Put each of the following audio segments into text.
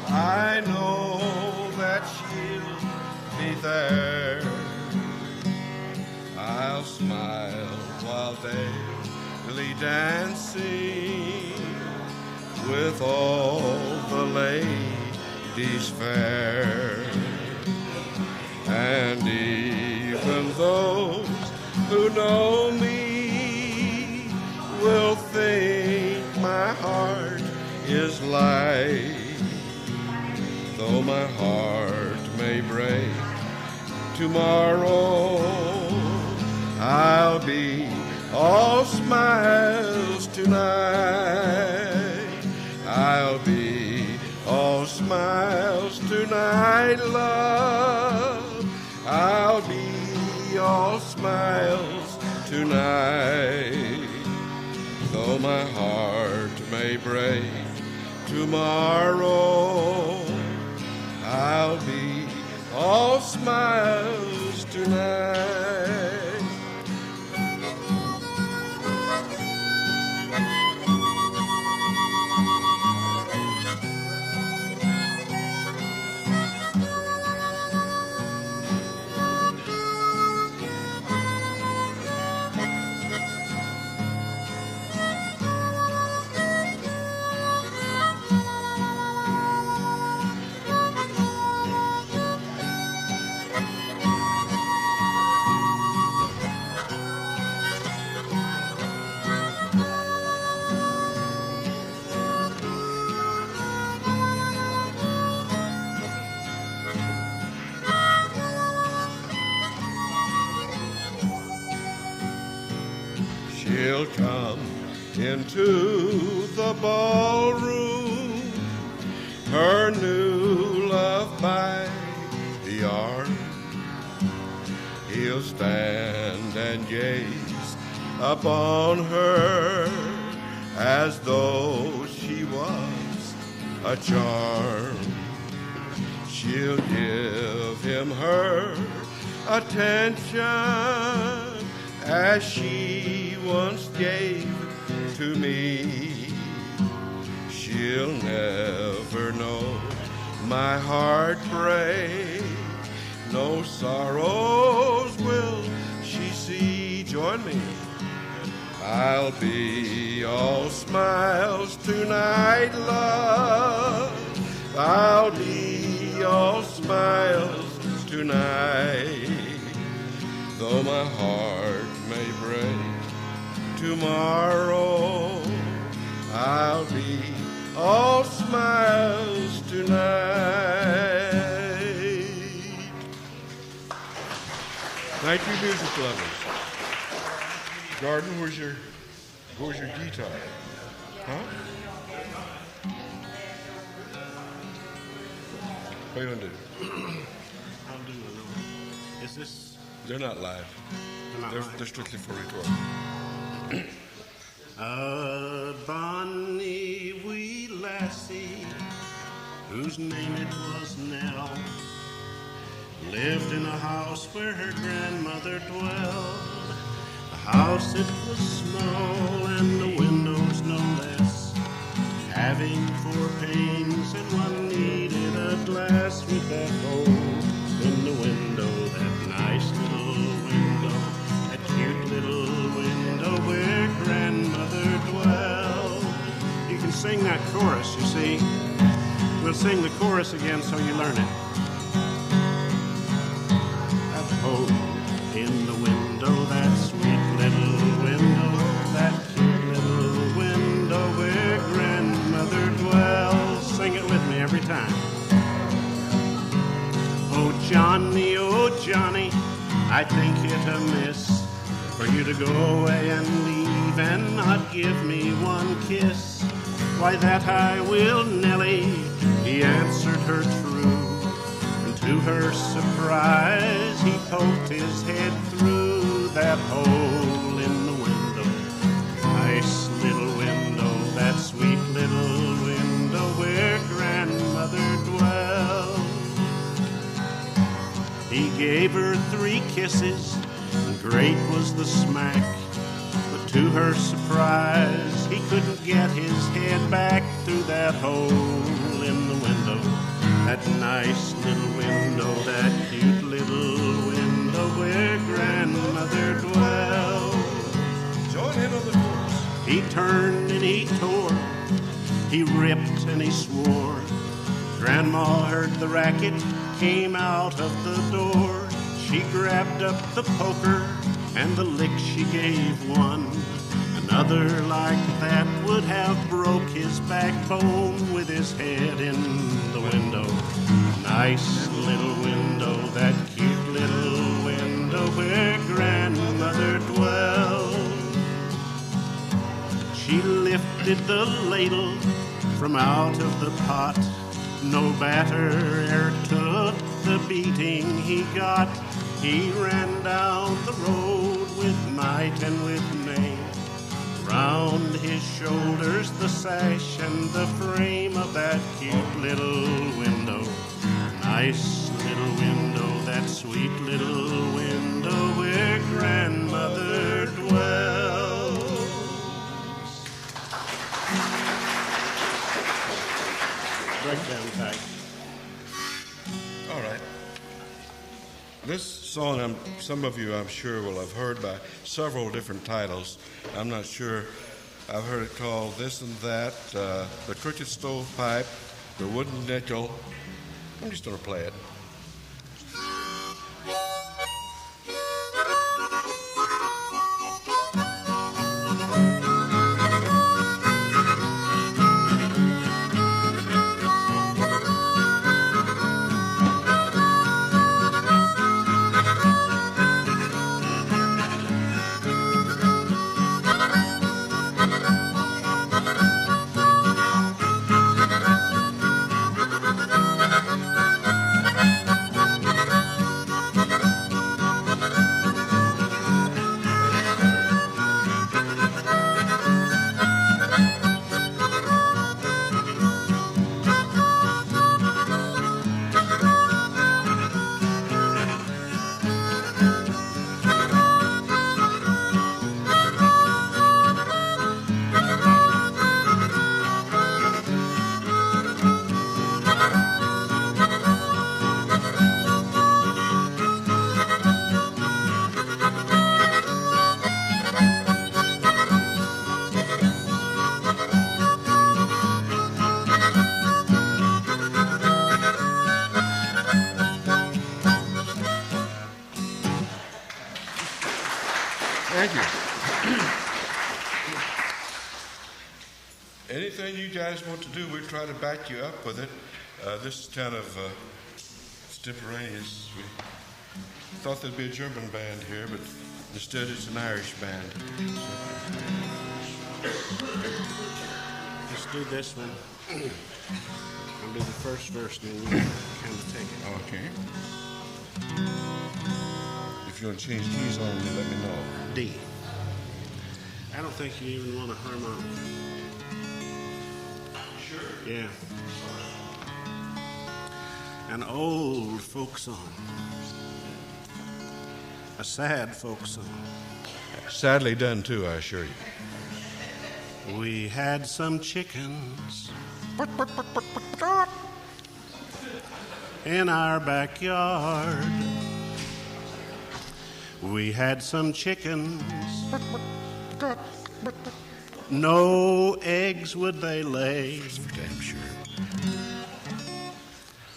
I know that she'll be there. I'll smile while daily dancing with all the ladies fair. And even those who know me will think my heart is light. Though my heart may break tomorrow, I'll be all smiles tonight. I'll be all smiles tonight, love. I'll be all smiles tonight. Though my heart may break tomorrow, I'll be all smiles tonight. She'll come into the ballroom, her new love by the arm. He'll stand and gaze upon her as though she was a charm. She'll give him her attention as she once gave to me. She'll never know my heartbreak, no sorrows will she see. Join me. I'll be all smiles tonight, love. I'll be all smiles tonight. Though my heart may break tomorrow, I'll be all smiles tonight. Thank you, music lovers. Garden, where's your guitar? Huh? What are you gonna do? I'll do another. Is this? They're not live. They're strictly for recording. A bonny wee lassie, whose name it was Nell, lived in a house where her grandmother dwelled. A house it was small and the windows no less, having 4 panes and one needed a glass with that hole in the window, that nice little window, that cute little window where grandmother dwelled. You can sing that chorus, you see. We'll sing the chorus again so you learn it. That hole in the window, that sweet little window, that cute little window where grandmother dwells. Sing it with me every time. Oh Johnny, I think it amiss for you to go away and leave and not give me one kiss. Why, that I will, Nellie, he answered her true. And to her surprise, he poked his head through that hole in the window. Nice little window, that sweet little window where grandmother dwelled. He gave her 3 kisses, and great was the smack. But to her surprise, he couldn't get his head back through that hole in the window. that nice little window, that cute little window where grandmother dwelled. Join in on the chorus. He turned and he tore, he ripped and he swore. Grandma heard the racket, came out of the door. She grabbed up the poker and the lick she gave one. Another like that would have broke his backbone with his head in the window. Nice little window, that cute little window where grandmother dwelled. She lifted the ladle from out of the pot. No batter e'er took the beating he got. He ran down the road with might and with main. Round his shoulders the sash and the frame of that cute little window. Nice little window, that sweet little window where grandmother dwells. Breakdown type. All right. This song, some of you, I'm sure, will have heard by several different titles. I'm not sure. I've heard it called This and That, The Crooked Stovepipe, The Wooden Nickel. I'm just going to play it. Thank you. Anything you guys want to do, we try to back you up with it. This is kind of extemporaneous. We thought there'd be a German band here, but instead it's an Irish band. Let's do this one. I'll do the first verse, and then you kind of take it. Okay. If you want to change keys on me, let me know. D. I don't think you even want a harmonic. Sure. Yeah. An old folk song. A sad folk song. Sadly done, too, I assure you. We had some chickens in our backyard. We had some chickens. No eggs would they lay. That's for damn sure.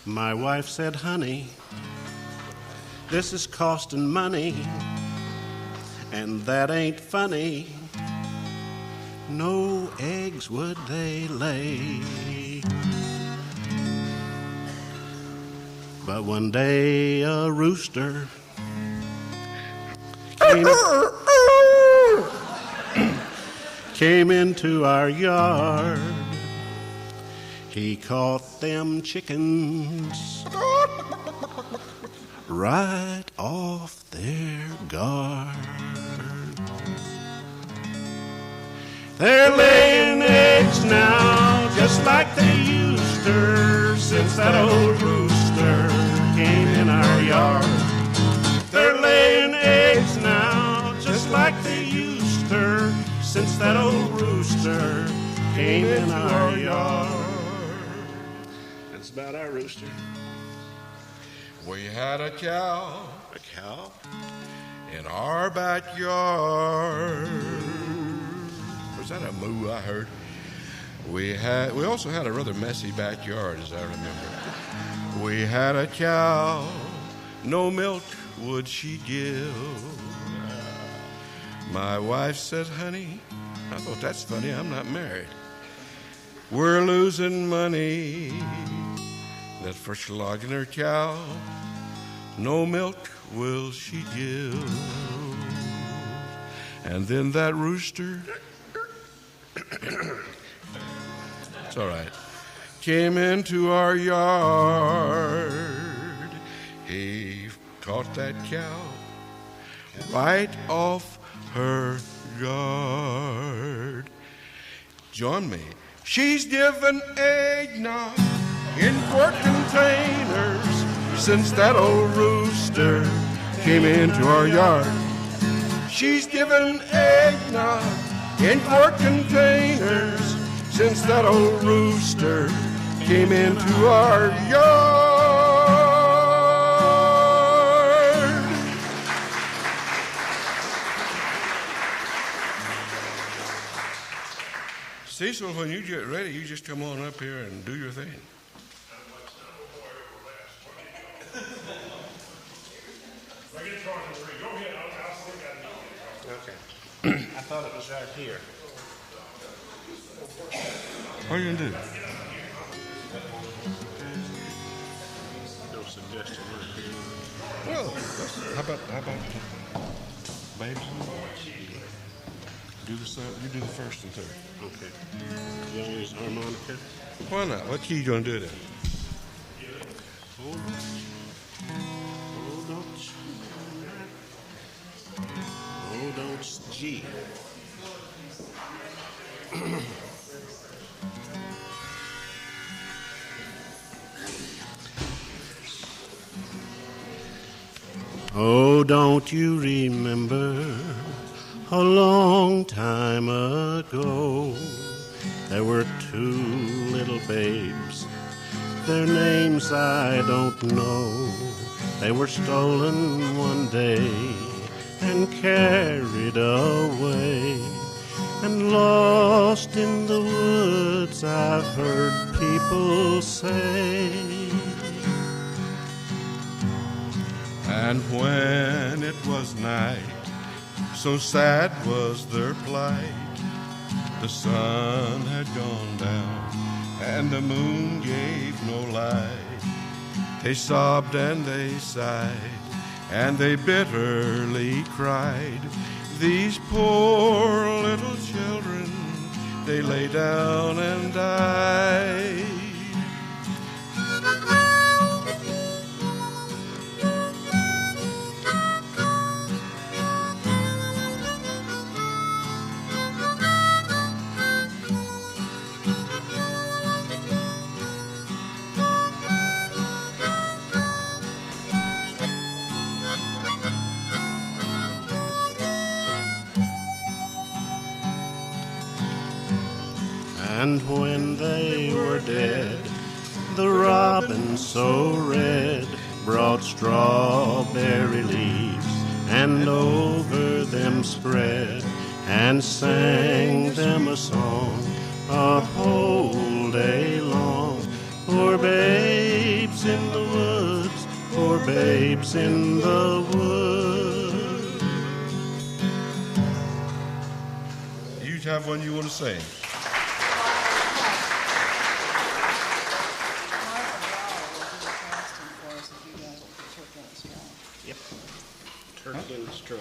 My wife said, honey, this is costing money, and that ain't funny. No eggs would they lay. But one day a rooster came into our yard. He caught them chickens right off their guard. They're laying eggs now just like they used to since that old rooster came in our yard. They're laying eggs now just like they used to since that old rooster came in our yard. It's about our rooster. We had a cow A cow? in our backyard. Was that a moo I heard? We also had a rather messy backyard, as I remember. We had a cow, no milk would she give. My wife said, honey, I thought that's funny, I'm not married. We're losing money. That for slogging her cow, no milk will she give. And then that rooster, it's all right, came into our yard. He caught that cow right off her guard. Join me. She's given eggnog in quart containers since that old rooster came into our yard. She's given eggnog in quart containers since that old rooster came into our yard. Cecil, when you get ready, you just come on up here and do your thing. Okay. I thought it was right here. What are you going to do? No suggestion. Well, how about babes? You do the first and third. Okay. You want to use harmonica? Why not? What key you going to do then? Hold on, G. Oh, don't you remember a long time ago there were two little babes. Their names I don't know. They were stolen one day and carried away and lost in the woods, I've heard people say. And when it was night, so sad was their plight, the sun had gone down and the moon gave no light. They sobbed and they sighed and they bitterly cried. These poor little children, they lay down and died. And when they were dead, the robin so red brought strawberry leaves and over them spread and sang them a song a whole day long. Poor babes in the woods, poor babes in the woods. You have one you want to sing? Turkey and straw.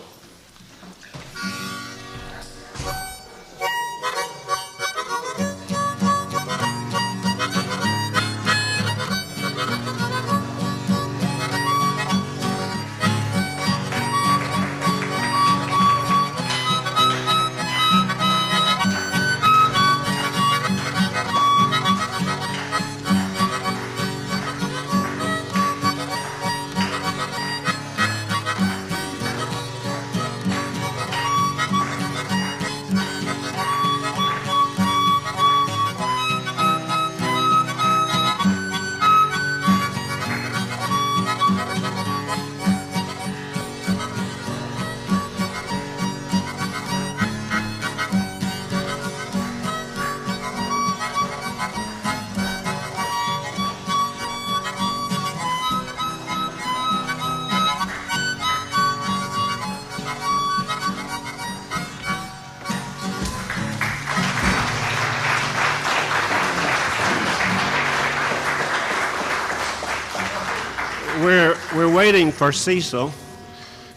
we're waiting for Cecil.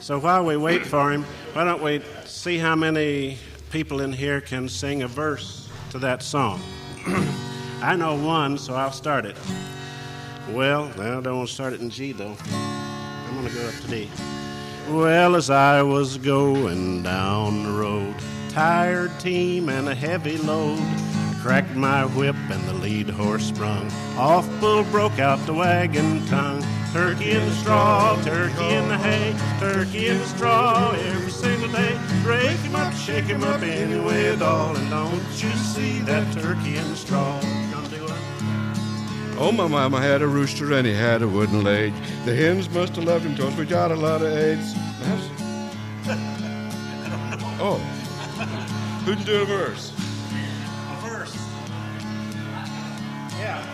So while we wait for him, why don't we see how many people in here can sing a verse to that song? I know one, so I'll start it. Well, I don't want to start it in G, though. I'm going to go up to D. Well, as I was going down the road, tired team and a heavy load, cracked my whip and the lead horse sprung. Off bull broke out the wagon tongue. Turkey in the straw, turkey in the hay, turkey in the straw every single day. Break him up, shake him up anyway at all. And don't you see that turkey in the straw? Oh, my mama had a rooster and he had a wooden leg. The hens must have loved him 'cause we got a lot of eggs. Oh, who can do a verse? A verse. Yeah.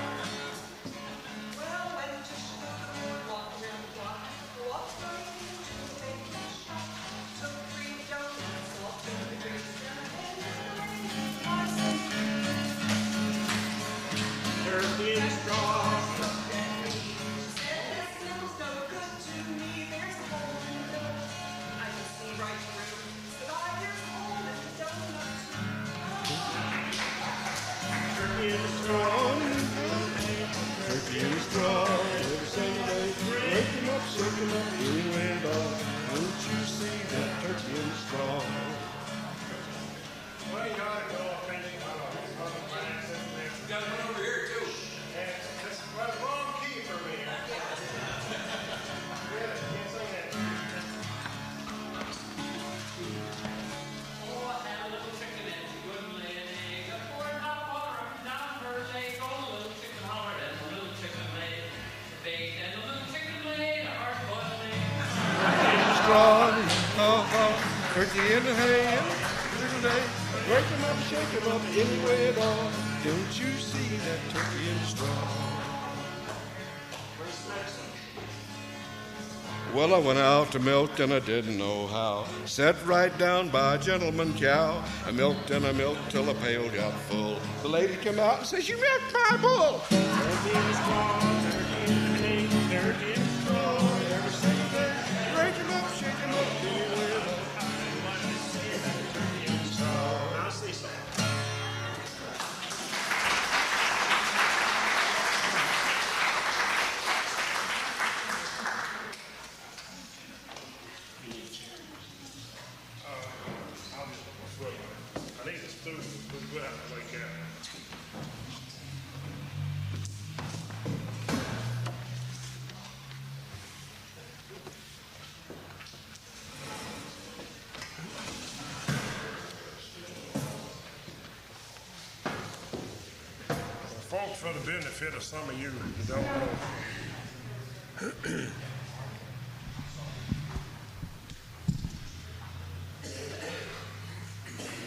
Turkey in the hay, little day. Wake him up, shake him up, anyway at all. Don't you see that turkey in the straw? Well, I went out to milk and I didn't know how. Sat right down by a gentleman cow. I milked and I milked till the pail got full. The lady came out and says, "You milked my bull." Turkey in the straw, turkey in the hay, turkey in the straw, every single day. Wake him up, shake him up, anyway at all. Folks, for the benefit of some of you who don't know,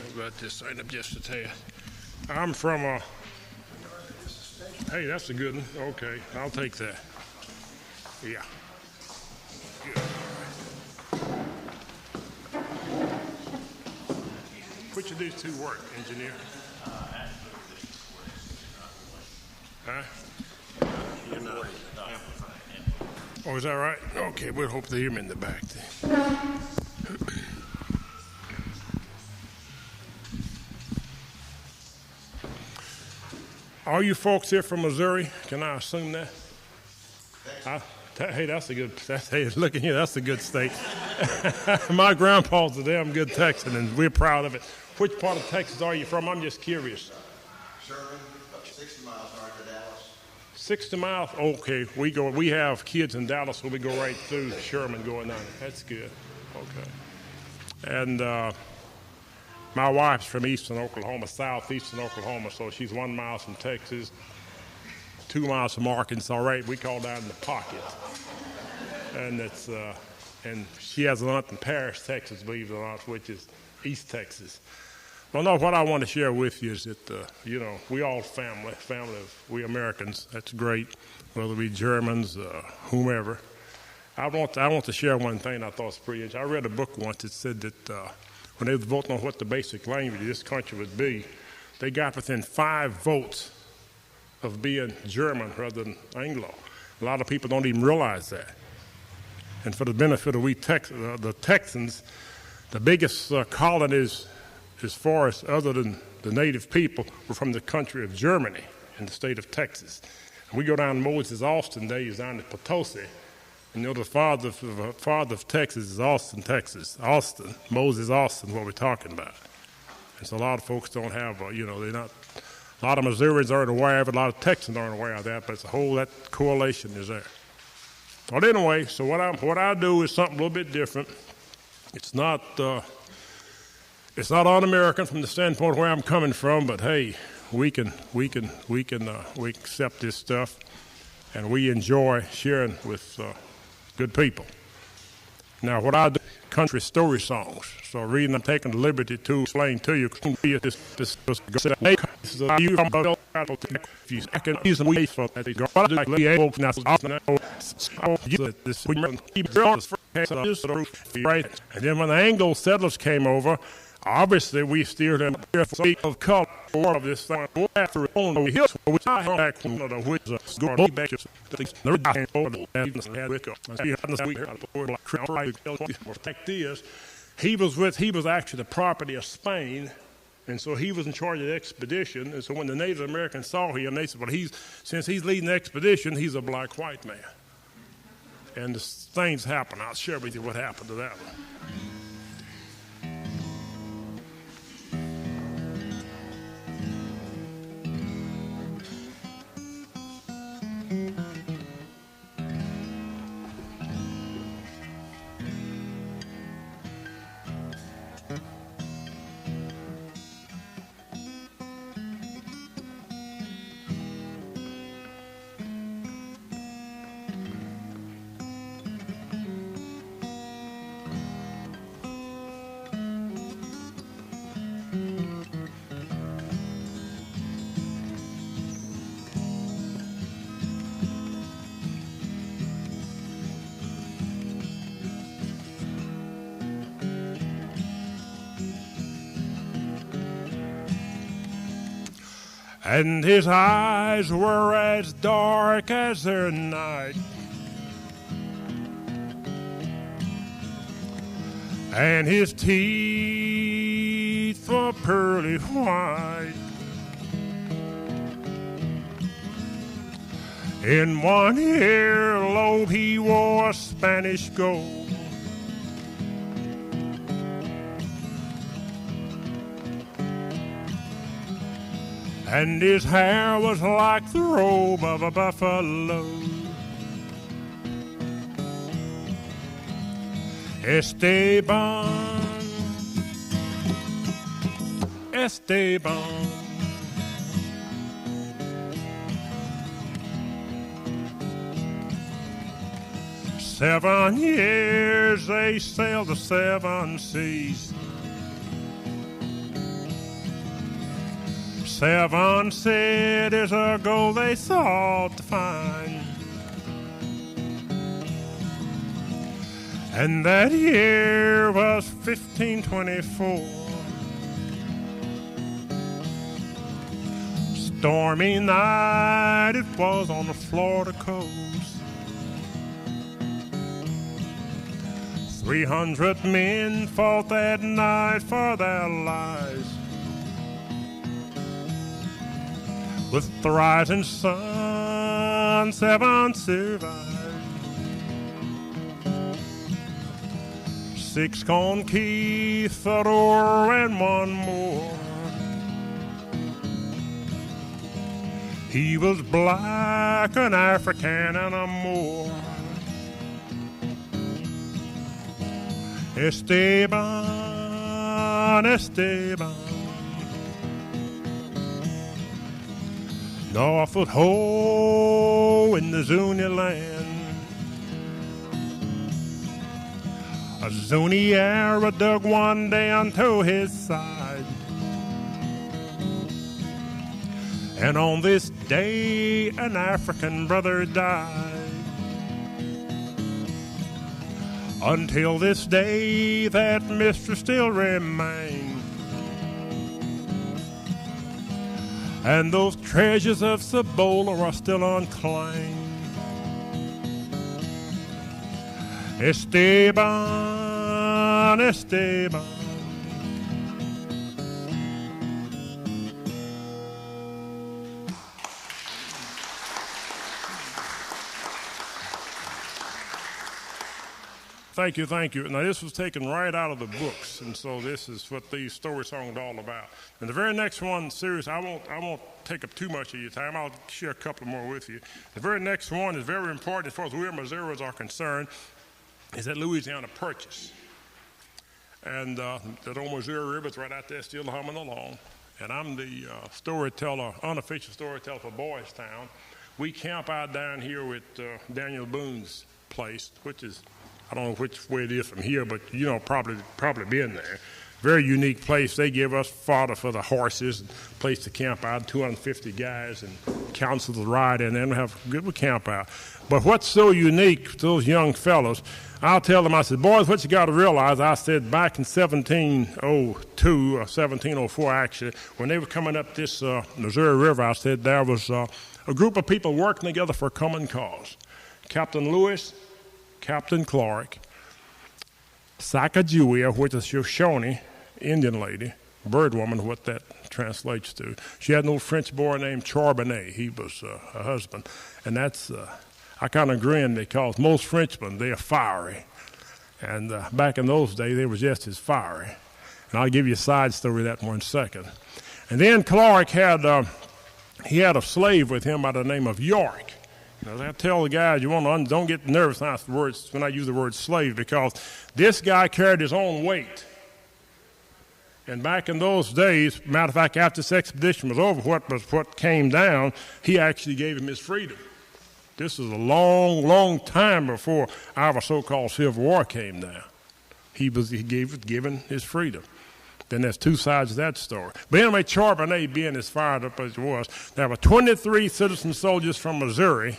what about this sign up just to tell you? I'm from hey, that's a good one. Okay, I'll take that. Yeah. Good. Which of these two work, engineer? Huh? Oh, is that right? Okay, we'll hope they hear me in the back then. Are you folks here from Missouri? Can I assume that? Hey, that's a good. Hey, look at you. That's a good state. My grandpa's a damn good Texan, and we're proud of it. Which part of Texas are you from? I'm just curious. Sherman, about 60 miles north of Dallas. 60 miles? Okay, we have kids in Dallas, so we go right through Sherman going on. That's good. Okay. And my wife's from eastern Oklahoma, southeastern Oklahoma, so she's 1 mile from Texas, 2 miles from Arkansas, right? We call down the pocket. And it's and she has an aunt in Paris, Texas, believe it or not, which is East Texas. Well, no, what I want to share with you is that, we all family we Americans. That's great, whether we Germans, whomever. I want to share one thing I thought was pretty interesting. I read a book once that said that when they was voting on what the basic language of this country would be, they got within 5 votes of being German rather than Anglo. A lot of people don't even realize that. And for the benefit of the Texans, the biggest colonies as far as other than the native people were from the country of Germany in the state of Texas. And we go down Moses Austin days down to Potosi. And the father of Texas is Austin, Texas. Austin, Moses Austin, what we're talking about. And so a lot of folks don't have, they're not, a lot of Missourians aren't aware of it, a lot of Texans aren't aware of that, but it's that correlation is there. But anyway, so what I do is something a little bit different. It's not un-American from the standpoint where I'm coming from, but hey, we can accept this stuff, and we enjoy sharing with good people. Now, what I do, country story songs. So, reading, I'm taking the liberty to explain to you. This is you from the if you can use them ways for that. And then when the Anglo settlers came over, obviously we steered them of color of this thing. After on the hills, which I back one of the which going back to the fact is, he was actually the property of Spain, and so he was in charge of the expedition. And so when the Native Americans saw him, they said, well, since he's leading the expedition, he's a black white man. And the things happen. I'll share with you what happened to that one. And his eyes were as dark as their night, and his teeth were pearly white. In one earlobe he wore Spanish gold, and his hair was like the robe of a buffalo. Esteban, Esteban. Seven years they sailed the seven seas. 7 cities ago they sought to find, and that year was 1524. Stormy night it was on the Florida coast. 300 men fought that night for their lives. With the rising sun, 7 survived. 6 conquistador and 1 more. He was black, an African, and a Moor. Esteban, Esteban. North Ho in the Zuni land, a Zuni Arab dug one down to his side, and on this day an African brother died. Until this day that mystery still remains, and those treasures of Cibola are still unclaimed. Esteban, Esteban. Thank you, thank you. Now, this was taken right out of the books, and so this is what these story songs are all about. And the very next one, serious, I won't take up too much of your time. I'll share a couple more with you. The very next one is very important as far as we Missourians are concerned, is that Louisiana Purchase. And that old Missouri River's right out there still humming along. And I'm the storyteller, unofficial storyteller for Boys Town. We camp out down here with Daniel Boone's place, which is, I don't know which way it is from here, but you know, probably been there. Very unique place. They give us fodder for the horses, place to camp out, 250 guys, and council to ride in, and have a good camp out. But what's so unique to those young fellows, I'll tell them, I said, boys, what you got to realize, I said back in 1702, or 1704 actually, when they were coming up this Missouri River, I said there was a group of people working together for a common cause. Captain Lewis, Captain Clark, Sacagawea, which is Shoshone, Indian lady, bird woman, what that translates to. She had an old French boy named Charbonnet. He was her husband. And that's, I kind of grin because most Frenchmen, they are fiery. And back in those days, they were just as fiery. And I'll give you a side story of that in 1 second. And then Clark had, he had a slave with him by the name of York. You know, I tell the guys, don't get nervous when I use the word slave, because this guy carried his own weight. And back in those days, matter of fact, after this expedition was over, what came down, he actually gave him his freedom. This is a long, long time before our so-called Civil War came down. He given his freedom. Then there's two sides of that story. But anyway, Charbonnet being as fired up as it was, there were 23 citizen soldiers from Missouri.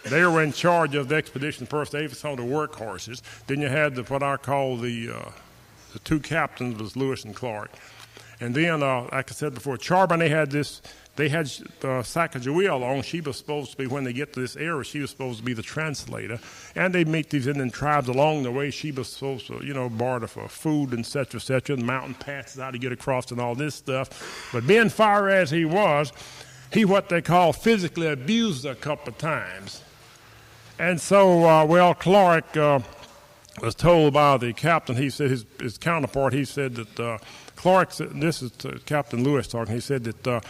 They were in charge of the expedition first. They were some of the workhorses. Then you had what I call the two captains, was Lewis and Clark. And then, like I said before, Charbonnet had this. They had Sacagawea along. She was supposed to be, when they get to this area, she was supposed to be the translator. And they meet these Indian tribes along the way. She was supposed to, barter for food and et cetera, and mountain passes, how to get across and all this stuff. But being fiery as he was, he what they call physically abused her a couple of times. And so, Clark was told by the captain, he said, his counterpart, he said that Clark, this is Captain Lewis talking, he said that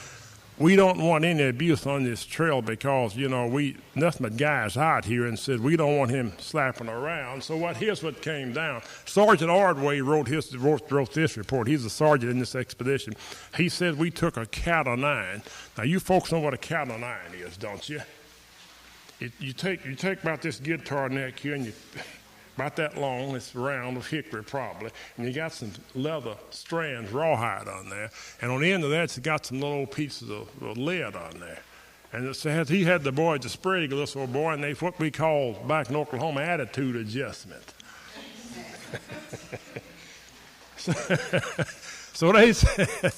we don't want any abuse on this trail because, we nothing but guys out here, and said we don't want him slapping around. So here's what came down. Sergeant Ordway wrote this report. He's a sergeant in this expedition. He said we took a cat o' nine. Now you folks know what a cat o' nine is, don't you? You take about this guitar neck here, and you about that long, it's round of hickory probably, and you got some leather strands, rawhide on there, and on the end of that, it's got some little pieces of lead on there. And he had the boys, the spread this little boy, and they what we call back in Oklahoma attitude adjustment. So they said,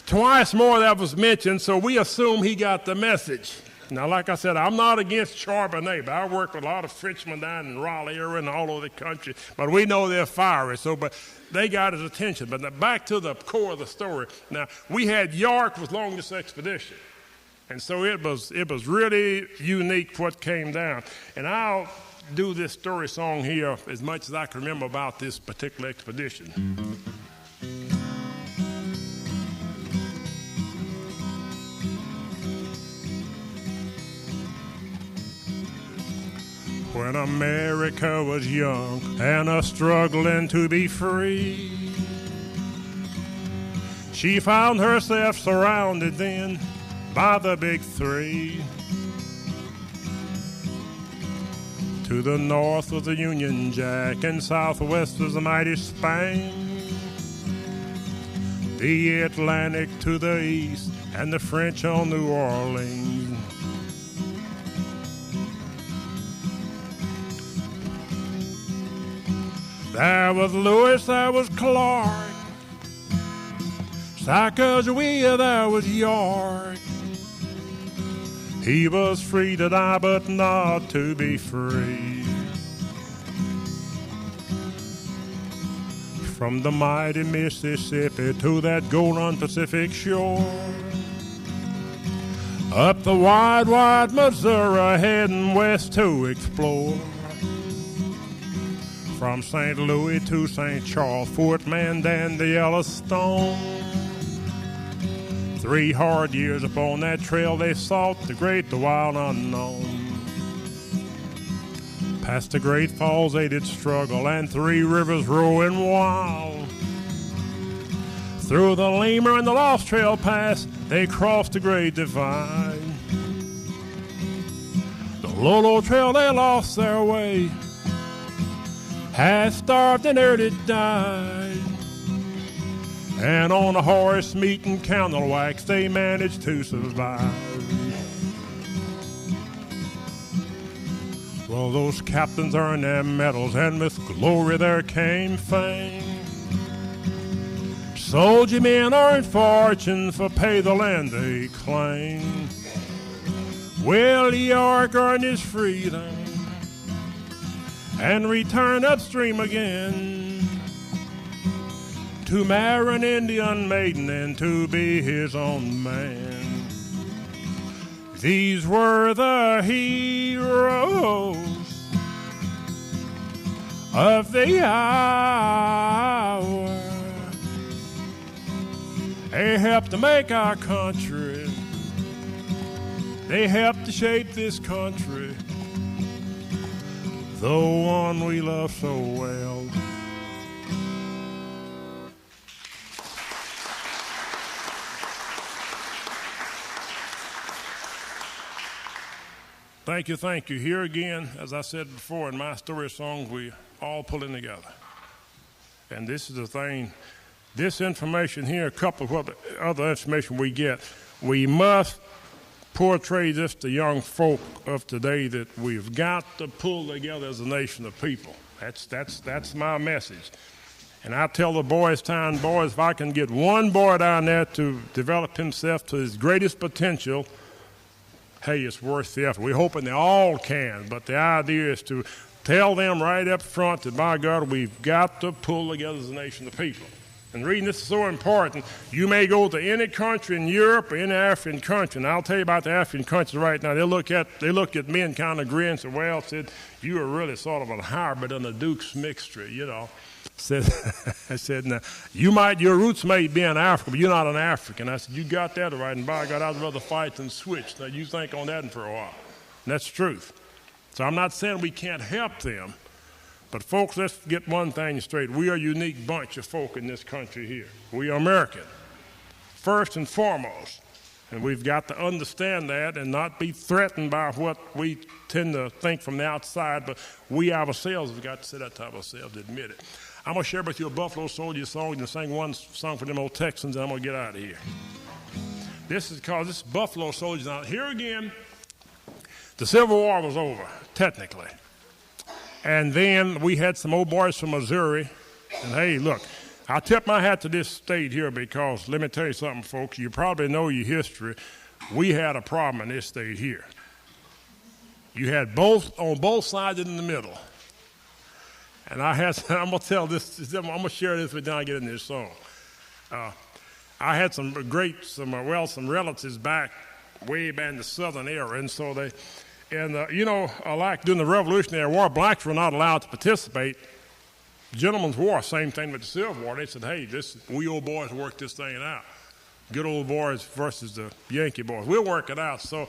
twice more that was mentioned, so we assume he got the message. Now, like I said, I'm not against Charbonnet, but I work with a lot of Frenchmen down in Raleigh area and all over the country, but we know they're fiery, but they got his attention. But now back to the core of the story. Now, we had York was along this expedition, and so it was really unique what came down. And I'll do this story song here as much as I can remember about this particular expedition. When America was young and struggling to be free, she found herself surrounded then by the big three. To the north was the Union Jack, and southwest was the mighty Spain. The Atlantic to the east, and the French on New Orleans. There was Lewis, there was Clark, Sacagawea, there was York. He was free to die, but not to be free. from the mighty Mississippi to that golden Pacific shore. Up the wide, wide Missouri, heading west to explore. From St. Louis to St. Charles, Fort Mandan to Yellowstone. 3 hard years upon that trail they sought the great, the wild unknown. Past the great falls they did struggle, and 3 rivers rolling wild. Through the Lemur and the Lost Trail Pass, they crossed the Great Divide. The Lolo Trail, they lost their way, half starved and nearly died. And on a horse meat and candle wax, they managed to survive. Well, those captains earned their medals, and with glory there came fame. Soldier men earned fortune for pay the land they claim. Well, York earned his freedom and returned upstream again to marry an Indian maiden and to be his own man. These were the heroes of the hour. They helped to make our country. They helped to shape this country, the one we love so well. Thank you, thank you. Here again, as I said before, in my story songs, we all pull in together. And this is the thing, this information here, coupled with the other information we get, we must portray this to young folk of today, that we've got to pull together as a nation of people. That's my message. And I tell the Boys Town boys, if I can get one boy down there to develop himself to his greatest potential, hey, it's worth the effort. We're hoping they all can, but the idea is to tell them right up front that, by God, we've got to pull together as a nation of people. And the reason this is so important, you may go to any country in Europe or any African country, and I'll tell you about the African countries right now. They look at me and kind of grin and say, well, said, you are really sort of a hybrid in the Duke's mixture, you know. I said, now, your roots may be in Africa, but you're not an African. I said, you got that right, and by God, I'd rather fight than switch. Now, you think on that for a while. And that's the truth. So I'm not saying we can't help them, but folks, let's get one thing straight. We are a unique bunch of folk in this country here. We are American, first and foremost. And we've got to understand that and not be threatened by what we tend to think from the outside, but we ourselves have got to sit at the top of ourselves to admit it. I'm going to share with you a Buffalo Soldier song and sing one song for them old Texans, and I'm going to get out of here. This is called, this is Buffalo Soldiers. Now, here again, the Civil War was over, technically. And then we had some old boys from Missouri. And hey, look, I tip my hat to this state here because, let me tell you something, folks, you probably know your history. We had a problem in this state here. You had on both sides and in the middle. And I'm going to tell this, I'm going to share this with you when I get in this song. I had some relatives way back in the southern era, and so like during the Revolutionary War, blacks were not allowed to participate. Gentlemen's War, same thing with the Civil War. They said, hey, we old boys work this thing out. Good old boys versus the Yankee boys. We'll work it out. So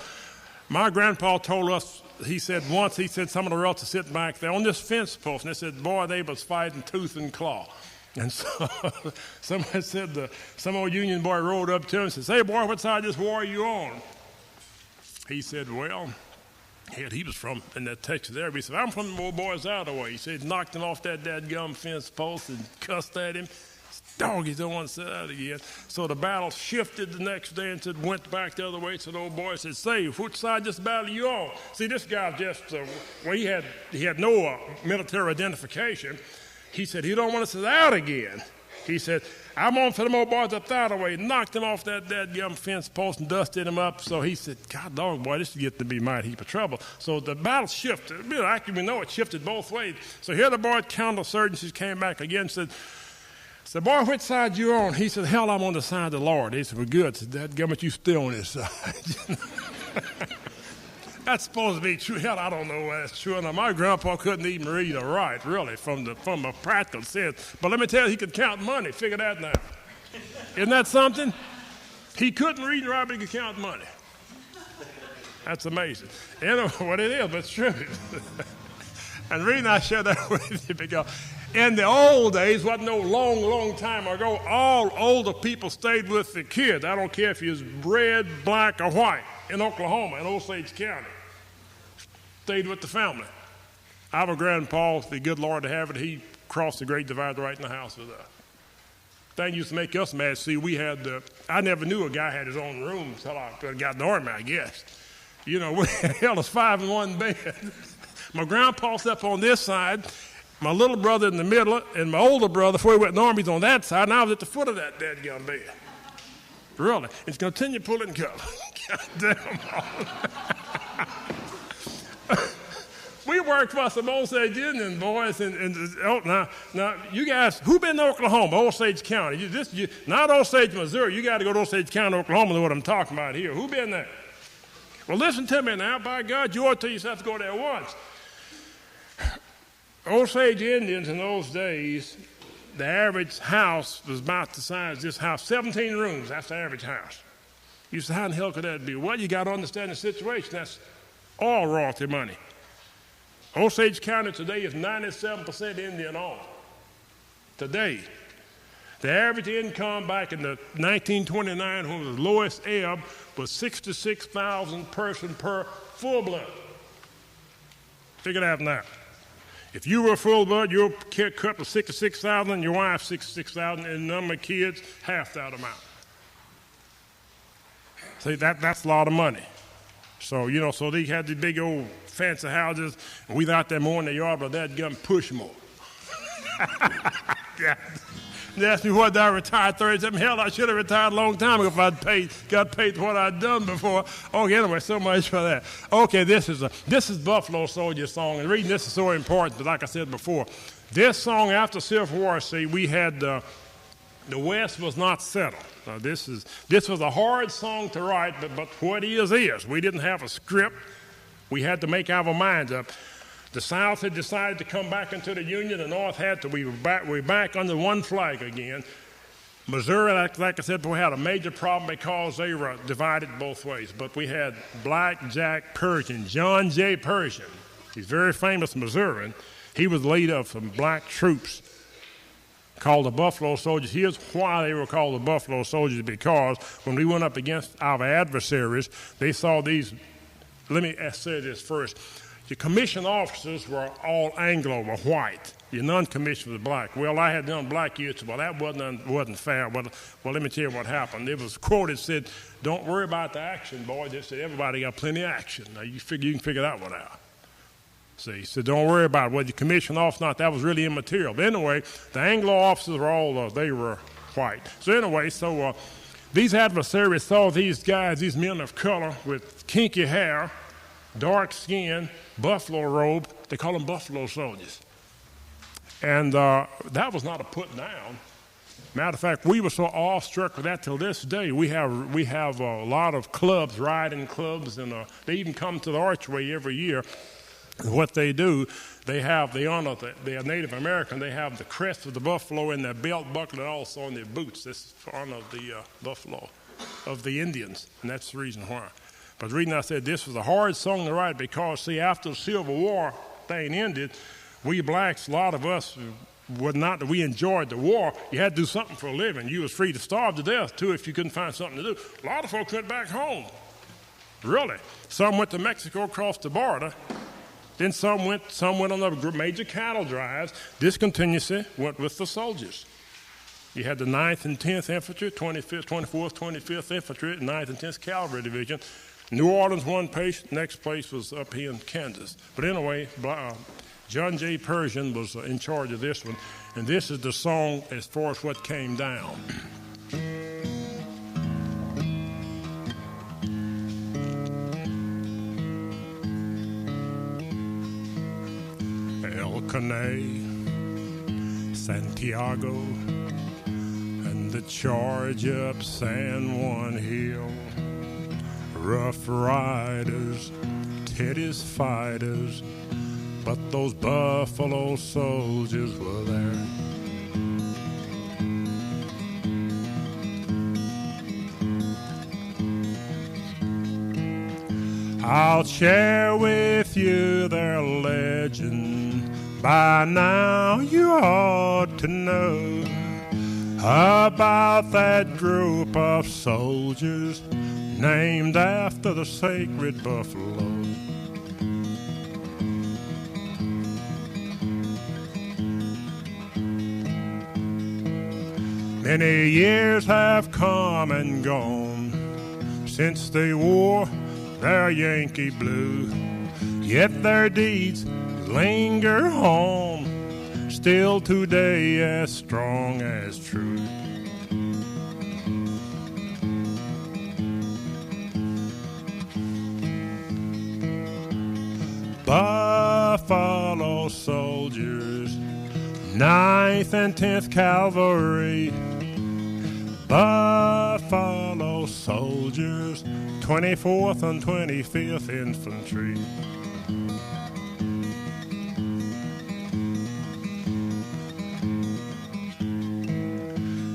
my grandpa told us, he said some of the relatives sitting back there on this fence post, and they said, boy, they was fighting tooth and claw. And so somebody said, some old Union boy rolled up to him and said, hey, boy, what side of this war are you on? He said, well, he was from in that Texas area. He said, I'm from the old boys out of the way. He said, knocked him off that dadgum fence post and cussed at him. Dog, he don't want to sit out again. So the battle shifted the next day and went back the other way. So the old boy said, say, which side of this battle are you on? See, this guy just, he had no military identification. He said, he don't want to sit out again. He said, I'm on for them old boys up that way. Knocked him off that dadgum fence post and dusted him up. So he said, God dog, boy, this is getting to be a mighty heap of trouble. So the battle shifted. Actually, we know it shifted both ways. So here the boy counterinsurgencies came back again and said, said, boy, which side you on? He said, hell, I'm on the side of the Lord. He said, well, good. I said, dadgummit, you still on this side. That's supposed to be true. Hell, I don't know whether that's true. Now, my grandpa couldn't even read or write, really, from a practical sense. But let me tell you, he could count money. Figure that now. Isn't that something? He couldn't read and write, but he could count money. That's amazing. You know what it is, but it's true. And the reason I share that with you, because in the old days, wasn't no long time ago, all older people stayed with the kids. I don't care if you was red, black, or white in Oklahoma, in Osage County. Stayed with the family. Our grandpa, the good Lord to have it, he crossed the Great Divide right in the house with us. Thing used to make us mad. See, we had, I never knew a guy had his own room until I got in the Army, I guess. You know, hell, it's 5 in one bed. My grandpa slept on this side, my little brother in the middle, and my older brother, before he went in the Army, was on that side, and I was at the foot of that dadgum bed. Really. It's going to continue pulling color. God damn. We worked for some Osage Indian boys, now, you guys, who been to Oklahoma, Osage County? Not Osage, Missouri. You got to go to Osage County, Oklahoma, to know what I'm talking about here. Who been there? Well, listen to me now. By God, you ought to yourself to go there once. Osage Indians in those days, the average house was about the size of this house, 17 rooms. That's the average house. You said, how in the hell could that be? Well, you got to understand the situation. That's all royalty money. Osage County today is 97% Indian owned. Today. The average income back in the 1929, when it was the lowest ebb, was 66,000 person per full blood. Figure that out now. If you were full blood, your cut was 66,000, your wife 66,000, and the number of kids, half that amount. See, that's a lot of money. So, you know, so they had these big old fancy houses, and we out there mowing the yard, but that gun push more. Yeah. They asked me what I retired 37. Hell, I should have retired a long time ago if I'd got paid for what I'd done before. Okay, anyway, so much for that. Okay, this is Buffalo Soldier song, and the reason this is so important, but like I said before, this song after Civil War, see, we had the West was not settled. This was a hard song to write, but what is. We didn't have a script. We had to make our minds up. The South had decided to come back into the Union. The North had to. We were back under one flag again. Missouri, like I said, we had a major problem because they were divided both ways. But we had Black Jack Pershing, John J. Pershing. He's a very famous Missourian. He was the leader of some black troops called the Buffalo Soldiers. Here's why they were called the Buffalo Soldiers, because when we went up against our adversaries, they saw these. Let me say this first. The commissioned officers were all Anglo, were white. Your non-commissioned was black. Well, I had done black years, well, that wasn't fair. Well, let me tell you what happened. It was quoted, said, don't worry about the action, boy. They said, everybody got plenty of action. Now, you can figure that one out. See, so don't worry about it. Whether you commissioned officer or not, that was really immaterial. But anyway, the Anglo officers were all, they were white. So anyway, these adversaries saw these guys, these men of color with kinky hair, dark skin, buffalo robe. They call them Buffalo Soldiers. And that was not a put down. Matter of fact, we were so awestruck with that till this day. We have a lot of clubs, riding clubs, and they even come to the Archway every year. And what they do, they honor the Native American. They have the crest of the buffalo in their belt buckle and also on their boots. This is for honor of the buffalo, of the Indians, and that's the reason why. But the reason I said this was a hard song to write because, see, after the Civil War thing ended, we blacks, a lot of us, we enjoyed the war. You had to do something for a living. You was free to starve to death, too, if you couldn't find something to do. A lot of folks went back home. Really. Some went to Mexico across the border. Then some went on the major cattle drives. This continuously went with the soldiers. You had the 9th and 10th Infantry, 25th, 24th, 25th Infantry, 9th and 10th Cavalry Division. New Orleans one place, next place was up here in Kansas. But anyway, John J. Pershing was in charge of this one, and this is the song as far as what came down. El Caney, Santiago, The charge up San Juan Hill, rough riders, Teddy's fighters, but those Buffalo soldiers were there. I'll share with you their legend. By now you ought to know about that group of soldiers named after the sacred buffalo. Many years have come and gone since they wore their Yankee blue, yet their deeds linger on, still today as strong as true. Buffalo soldiers, 9th and 10th Cavalry, Buffalo soldiers, 24th and 25th Infantry.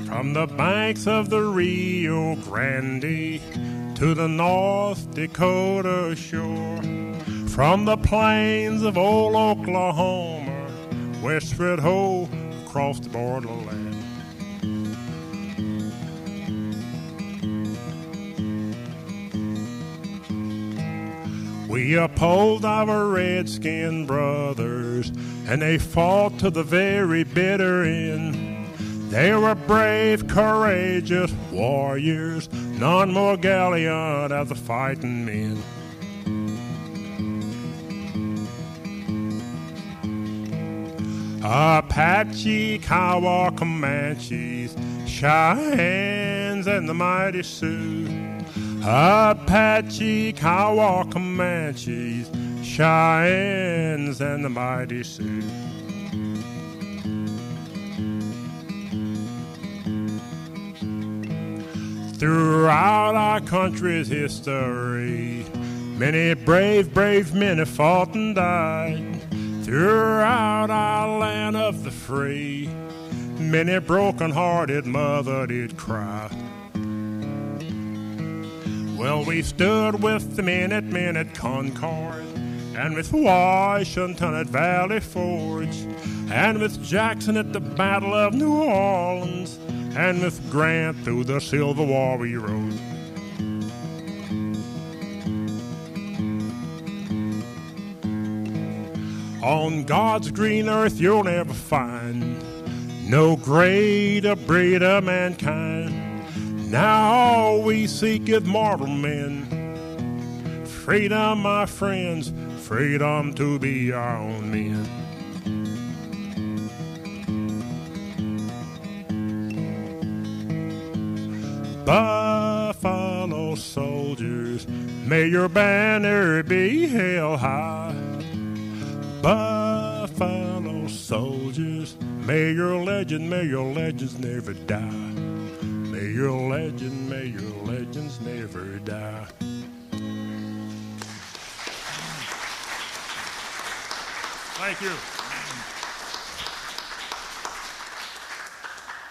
From the banks of the Rio Grande to the North Dakota shore, from the plains of old Oklahoma, westward ho across the borderland. We uphold our redskin brothers, and they fought to the very bitter end. They were brave, courageous warriors, none more gallant of the fighting men. Apache, Kiowa, Comanches, Cheyennes, and the mighty Sioux. Apache, Kiowa, Comanches, Cheyennes, and the mighty Sioux. Throughout our country's history, many brave men have fought and died. Throughout our land of the free, many broken-hearted mother did cry. Well, we stood with the Minutemen at Concord, and with Washington at Valley Forge, and with Jackson at the Battle of New Orleans, and with Grant through the Civil War we rode. On God's green earth you'll never find no greater breed of mankind. Now all we seek is mortal men. Freedom, my friends, freedom to be our own men. Buffalo soldiers, may your banner be held high. Buffalo soldiers, may your legends never die. May your legends never die. Thank you.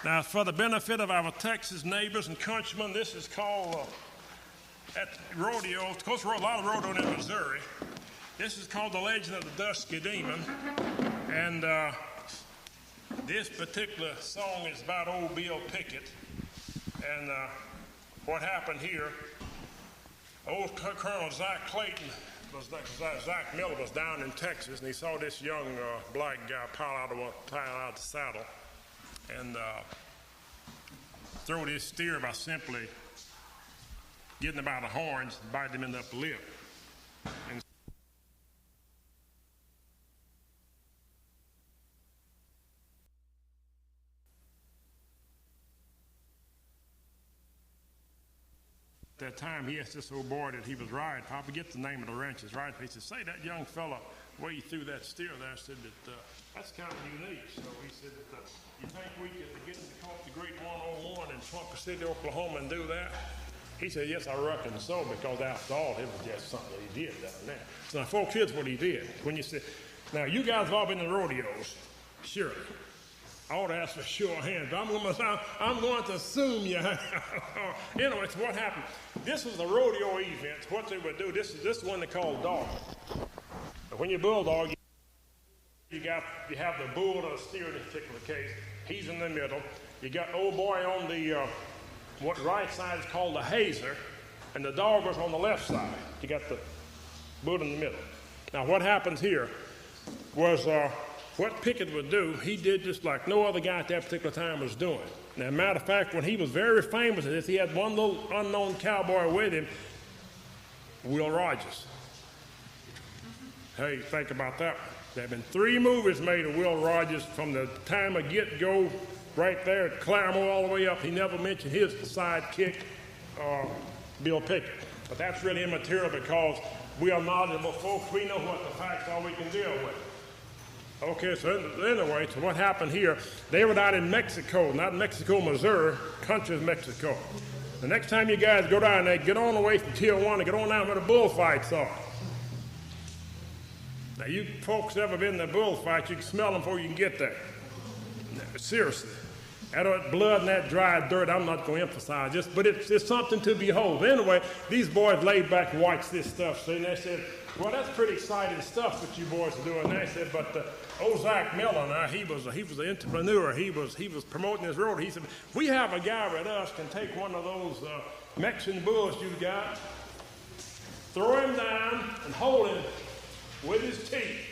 Now, for the benefit of our Texas neighbors and countrymen, this is called, at rodeo, of course, a lot of rodeo in Missouri. This is called The Legend of the Dusky Demon. And this particular song is about old Bill Pickett. And what happened here, old Colonel Zach Clayton, Zach Miller was down in Texas, and he saw this young black guy pile out of the saddle and throw this steer by simply getting him by the horns and biting him in the upper lip. And at that time, he asked this old boy that he was riding, I forget the name of the ranch he's riding. He said, say, that young fella way he threw that steer there, I said that that's kind of unique. So he said that you think we could get him to come up the Great 101 in Twinkle City, Oklahoma and do that? He said, yes, I reckon so, because after all, it was just something he did down there. So now, folks, here's what he did. When you said, now you guys have all been in rodeos, surely. I ought to ask for show of hands, but I'm going to assume you have. Anyway, so what happened? This was a rodeo event. What they would do, this is one they call dog. When you bulldog, you have the bull or the steer in this particular case. He's in the middle. You got old boy on the right side is called the hazer, and the dog was on the left side. You got the bull in the middle. Now, what happens here was what Pickett would do, he did just like no other guy at that particular time was doing. Now, matter of fact, when he was very famous at this, he had one little unknown cowboy with him, Will Rogers. Hey, think about that. There have been 3 movies made of Will Rogers from the time of get-go right there at Claremore all the way up. He never mentioned his sidekick, Bill Pickett. But that's really immaterial because we are knowledgeable folks. We know what the facts are we can deal with. Okay, so anyway, so what happened here, they were down in Mexico, not Mexico, Missouri, country is Mexico. The next time you guys go down there, get on away from Tijuana, get on down where the bullfights are. Now, you folks ever been in the bullfight, you can smell them before you can get there. Seriously. That blood and that dry dirt, I'm not going to emphasize this, but it's something to behold. Anyway, these boys laid back and watched this stuff. See, and they said, well, that's pretty exciting stuff that you boys are doing. And they said, but Ozarks Miller, now, he was an entrepreneur. He was promoting his road. He said, we have a guy with us can take one of those Mexican bulls you got, throw him down, and hold him with his teeth.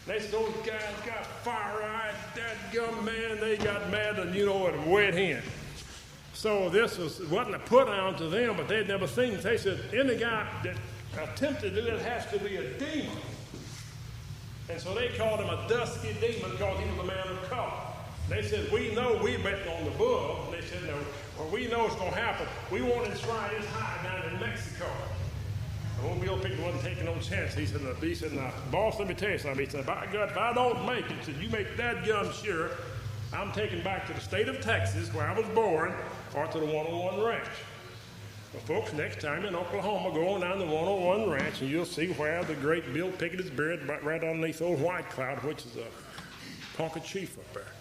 They said, those guys got fire-eyed, dadgum, man, they got mad and, a wet hen. So this wasn't a put-on to them, but they'd never seen it. They said, any guy that attempted to do it has to be a demon. And so they called him a Dusky demon because he was a man of color. They said, we know we're betting on the bull. And they said, no, well, we know it's going to happen. We want to enshrine his high down in Mexico. Old Bill Pickett wasn't taking no chance. He said, boss, let me tell you something. He said, by God, if I don't make it, said, you make that gun sure, I'm taken back to the state of Texas, where I was born, or to the 101 Ranch. Well, folks, next time in Oklahoma, go on down the 101 Ranch, and you'll see where the great Bill Pickett is buried right underneath old White Cloud, which is a Ponca Chief up there.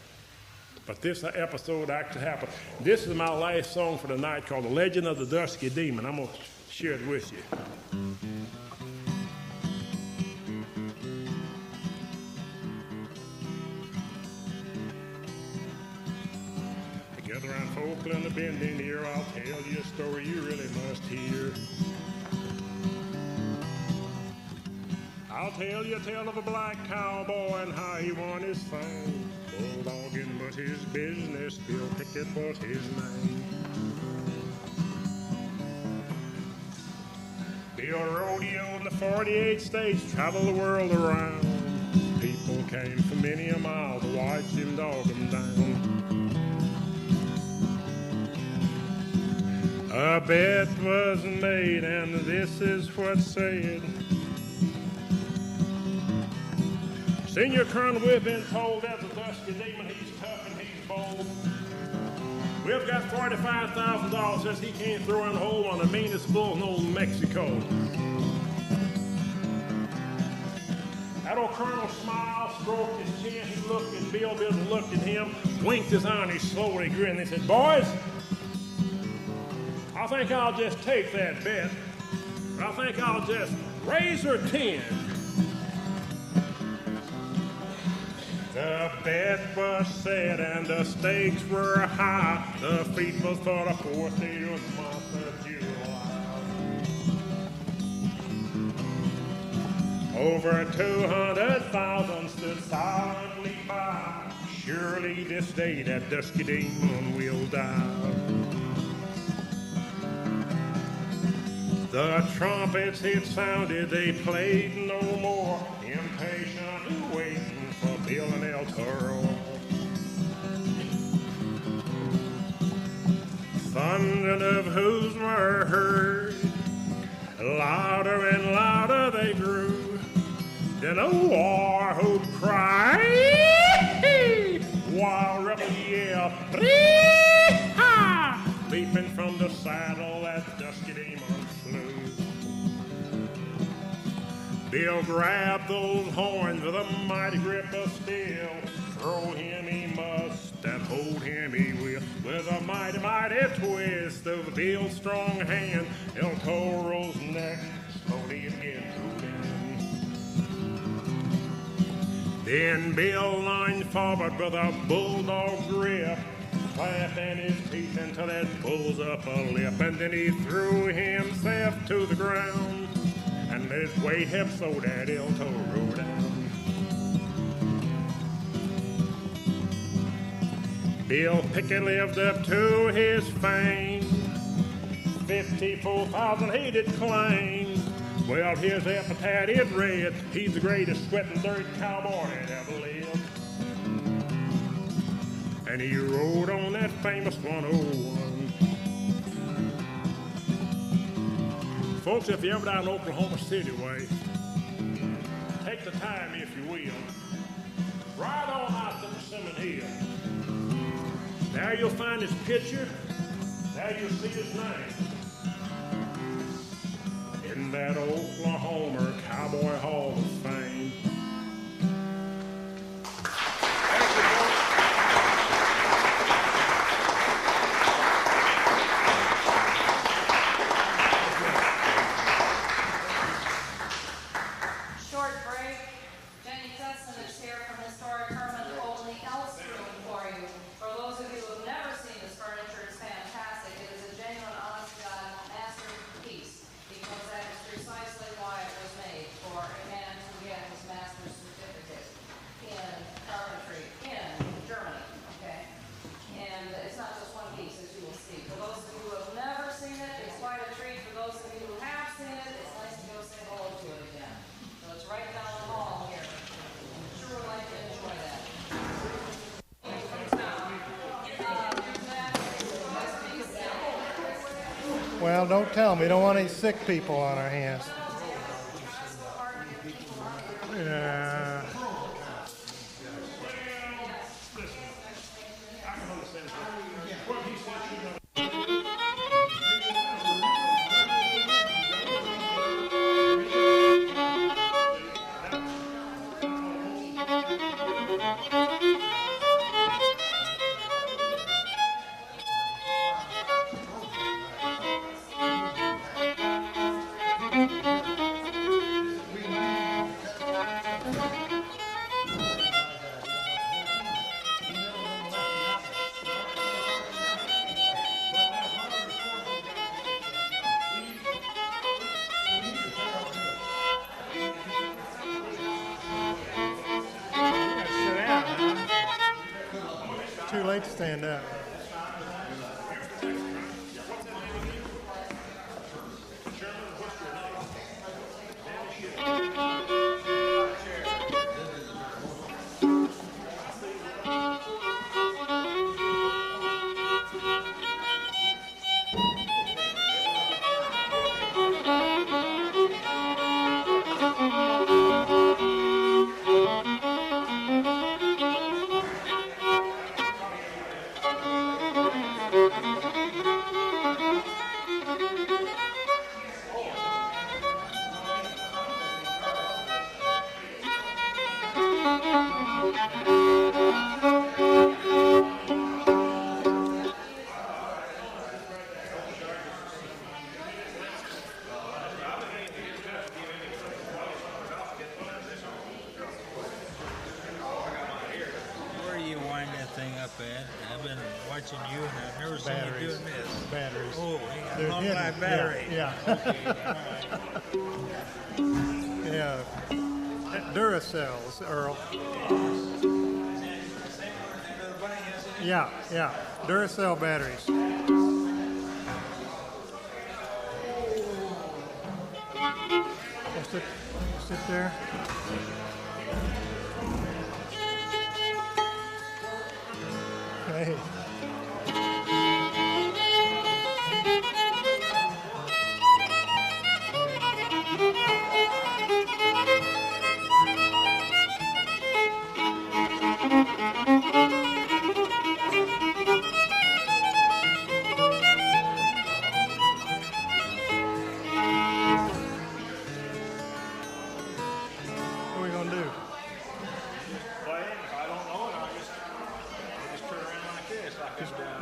But this episode actually happened. This is my last song for the night called The Legend of the Dusky Demon. I'm going to share it with you. Together around Folklore and the bending ear, I'll tell you a story you really must hear. I'll tell you a tale of a black cowboy and how he won his fame. Bulldogging was his business, Bill Pickett was his name. Bill rodeo in the 48 states, traveled the world around. People came from many a mile to watch him dog them down. A bet was made, and this is what's said. Senior Colonel, we've been told as a Dusky demon, he's tough and he's bold. We've got $45,000 says he can't throw in a hole on the meanest bull in old Mexico. That old Colonel smiled, stroked his chin, he looked at Bill looked at him, winked his eye, and he slowly grinned. He said, boys, I think I'll just take that bet. I think I'll just raise her 10. The bet was set and the stakes were high. The feet was for the 14th month of July. Over 200,000 stood silently by. Surely this day that Dusky demon will die. The trumpets had sounded, they played no more. Impatient waiting for Bill and El Toro. Thunder of hoofs were heard, louder and louder they grew. Then a war who'd cry, while rebel yell, ha! Leaping from the saddle, that Dusky demon flew. Bill grabbed those horns with a mighty grip of steel. Throw him he must, and hold him he will. With a mighty, mighty twist of Bill's strong hand, El Toro's neck slowly again pulled in. Then Bill lined forward with a bulldog grip, clapping his teeth until it pulls up a lip, and then he threw himself to the ground and let his weight help slow that El Toro down. Bill Pickett lived up to his fame, 54,000 he did claim. Well, his epitaph is read, he's the greatest sweating dirt cowboy that ever lived. And he rode on that famous 101. Folks, if you're ever down Oklahoma City way, take the time, if you will, ride on out to Persimmon Hill. There you'll find his picture, there you'll see his name. In that Oklahoma Cowboy Hall of Fame. Short break. Jenny Tutson is here from historic Hermann Only Else Room for you. For those of you who have never seen this furniture, it's fantastic. It is a genuine, honest-to-God masterpiece, because that is precisely why it was made, for a man to get his master's certificate in carpentry in Germany, okay? And it's not just one piece, as you will see. For those of you who have never seen it, it's quite a treat. For those of you who have seen it, it's nice to go say hello to it again. So it's right down the hall here. I'm sure we'd like to enjoy that. Well, don't tell them. We don't want any sick people on our hands. Yeah. Too late to stand up. Where do you wind that thing up at? I've been watching you, and I've never seen you doing this. Batteries. Oh, They're long hidden. life battery. Yeah. Yeah. Yeah. Duracells, Earl. Yeah, yeah. Duracell batteries. Sit there. Hey.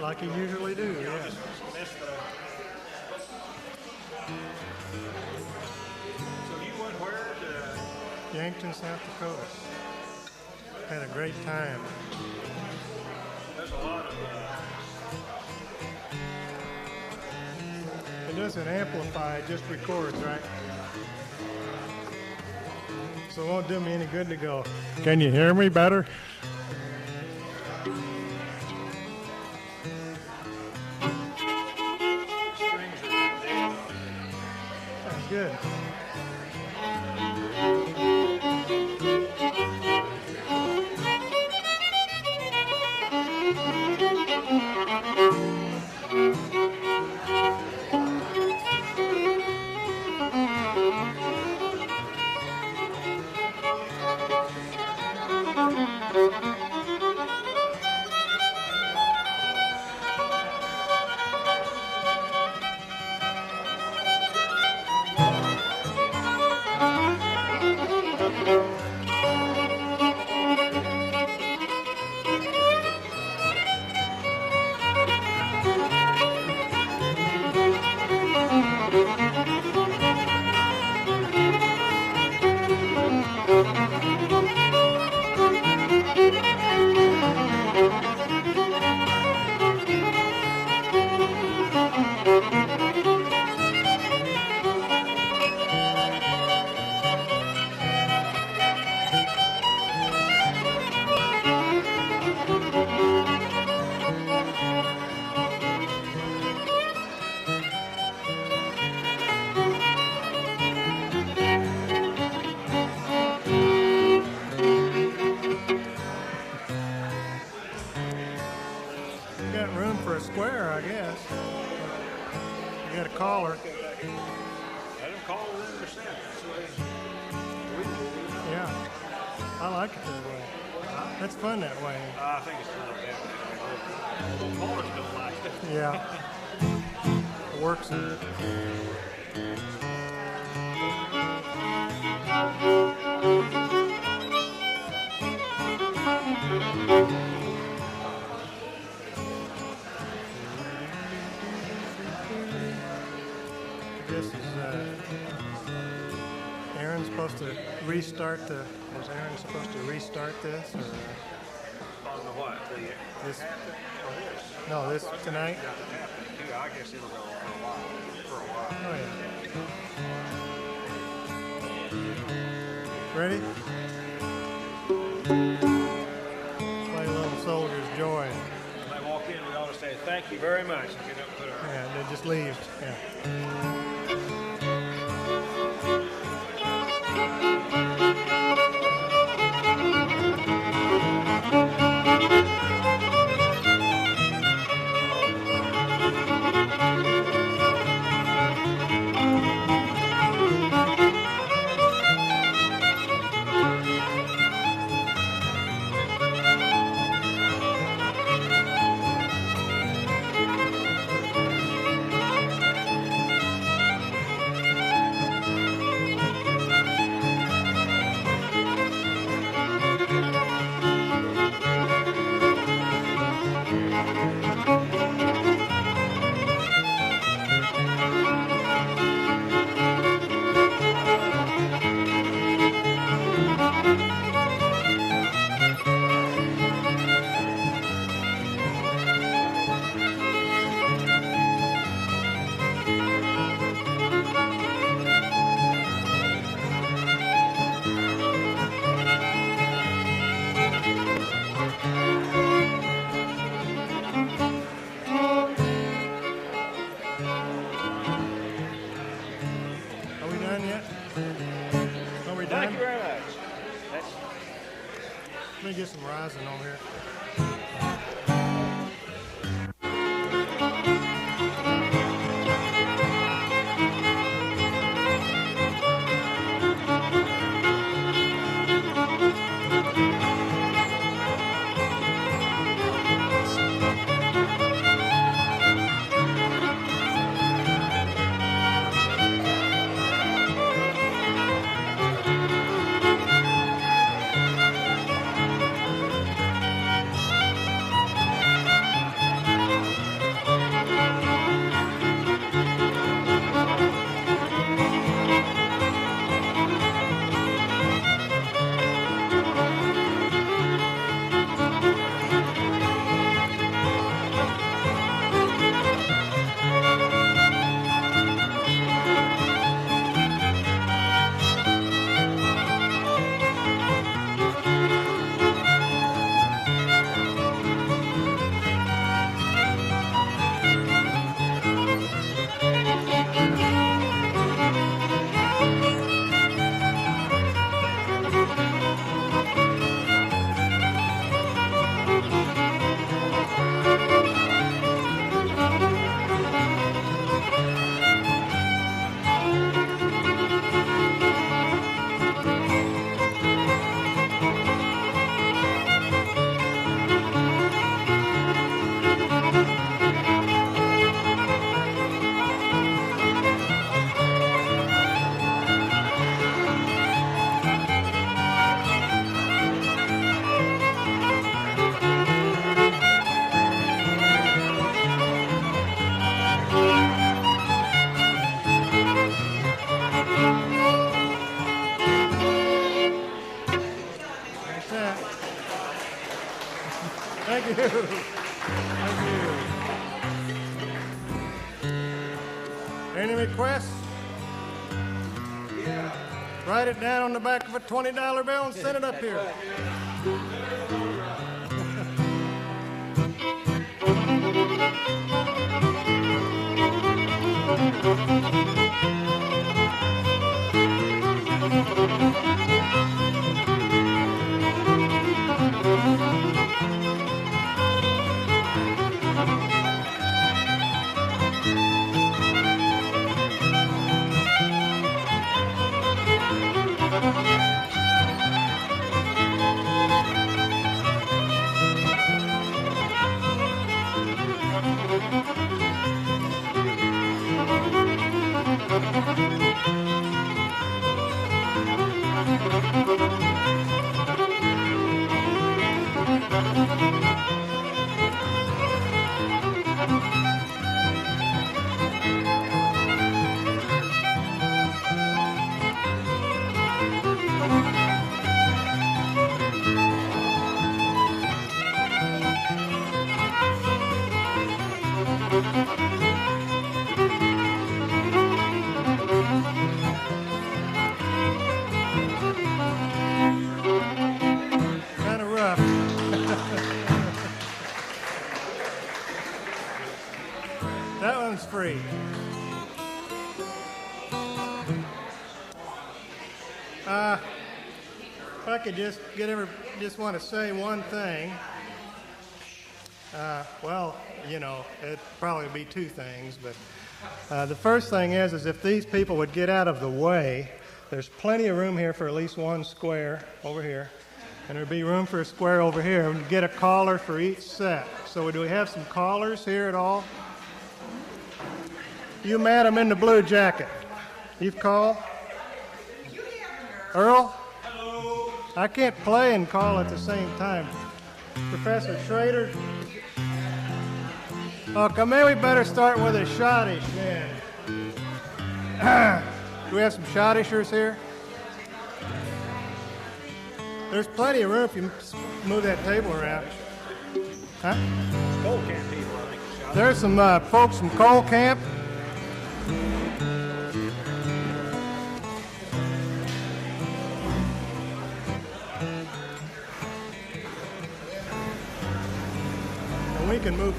like you usually do, yeah. So you went where? Yankton, South Dakota. Had a great time. There's a lot of. It doesn't amplify, it just records, right? So it won't do me any good to go. Can you hear me better? That's good. Got room for a square, I guess. You got a caller. Let them call in their set. Yeah. I like it that way. That's fun that way. I think it's a little bad. Callers don't like it. Yeah. It works. This is Aaron's supposed to restart the. Was Aaron supposed to restart this or On the what? this? Or this? No, this tonight. Yeah, I guess it'll go for a while. Oh yeah. Ready? Play a little Soldier's Joy. When they walk in, we ought to say thank you very much and get up and put our. Yeah, they just leave. Yeah. Thank you very much. Let me get some rising on here. Thank you. Thank you. Any requests? Yeah. Write it down on the back of a $20 bill and send it up here. Kind of rough. That one's free. If I could just want to say one thing. Well, it'd probably be two things, but the first thing is if these people would get out of the way, there's plenty of room here for at least one square over here, and there'd be room for a square over here, and get a caller for each set. So do we have some callers here at all? You madam in the blue jacket, you've called? Earl? Hello. I can't play and call at the same time. Professor Schrader? Okay, maybe we better start with a schottish then. Do we have some schottishers here? There's plenty of room if you move that table around. Huh? Coal camp people, I think. There's some folks from Coal Camp. And we can move.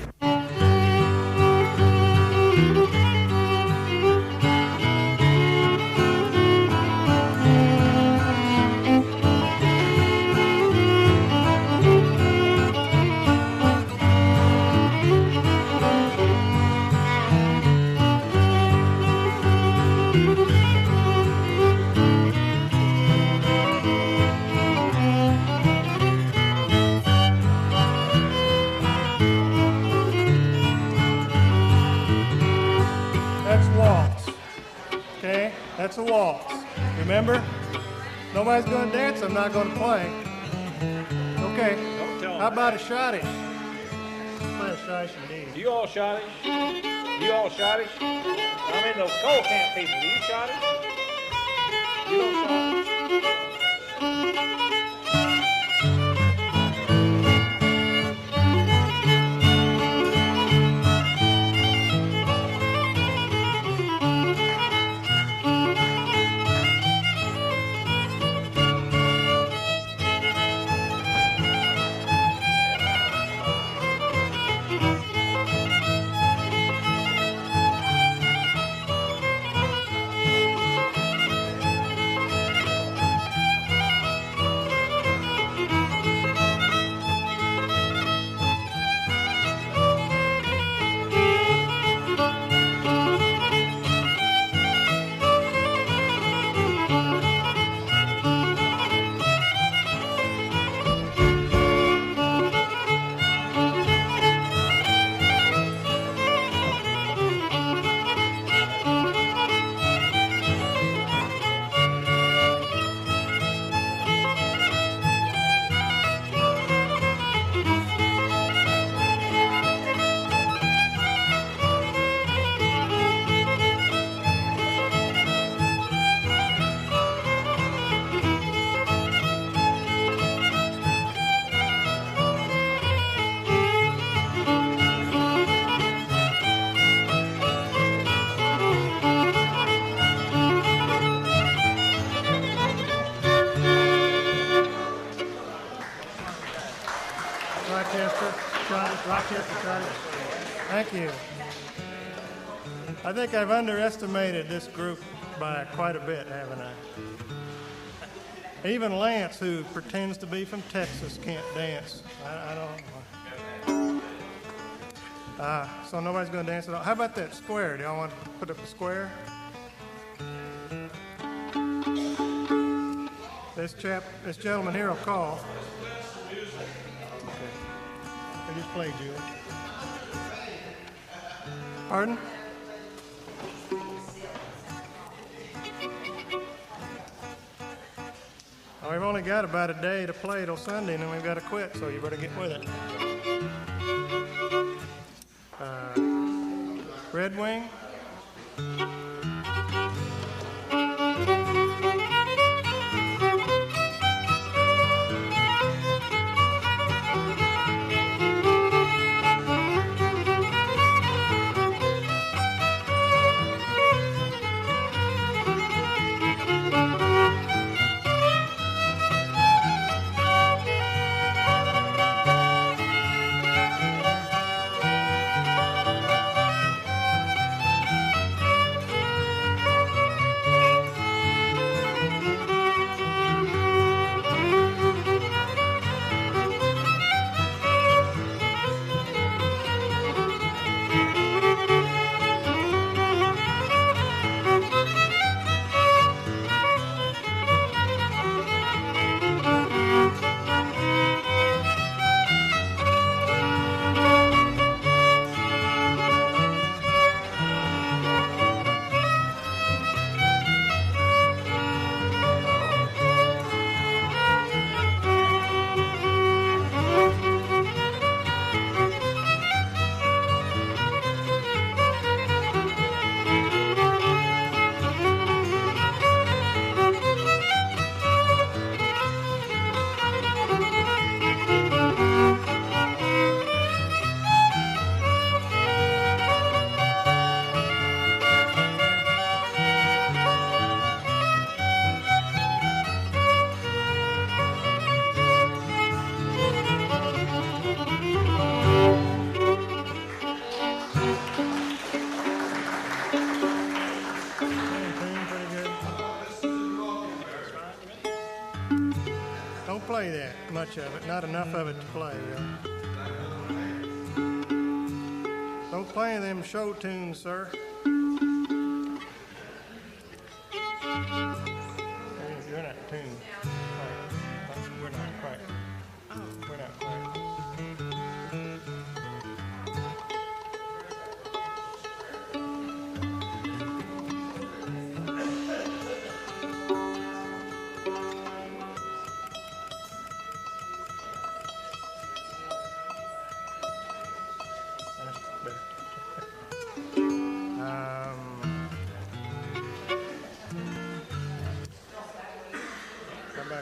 That's a waltz. Remember? Nobody's going to dance, I'm not going to play. Okay. How about a schottish? Play a schottish indeed. You all schottish? You all schottish? I mean those coal camp people. Do you schottish? You don't schottish? Rochester shot it. Rochester shot it. Thank you. I think I've underestimated this group by quite a bit, haven't I? Even Lance, who pretends to be from Texas, can't dance. I don't. So nobody's going to dance at all. How about that square? Do y'all want to put up a square? This gentleman here will call. Okay. They just played, Julie. Pardon? Oh, we've only got about a day to play till Sunday, and then we've got to quit, so you better get with it. Red Wing. Don't play that much of it, not enough of it to play, really. Don't play them show tunes, sir. You're not tuned. We're not quite. We're not quite.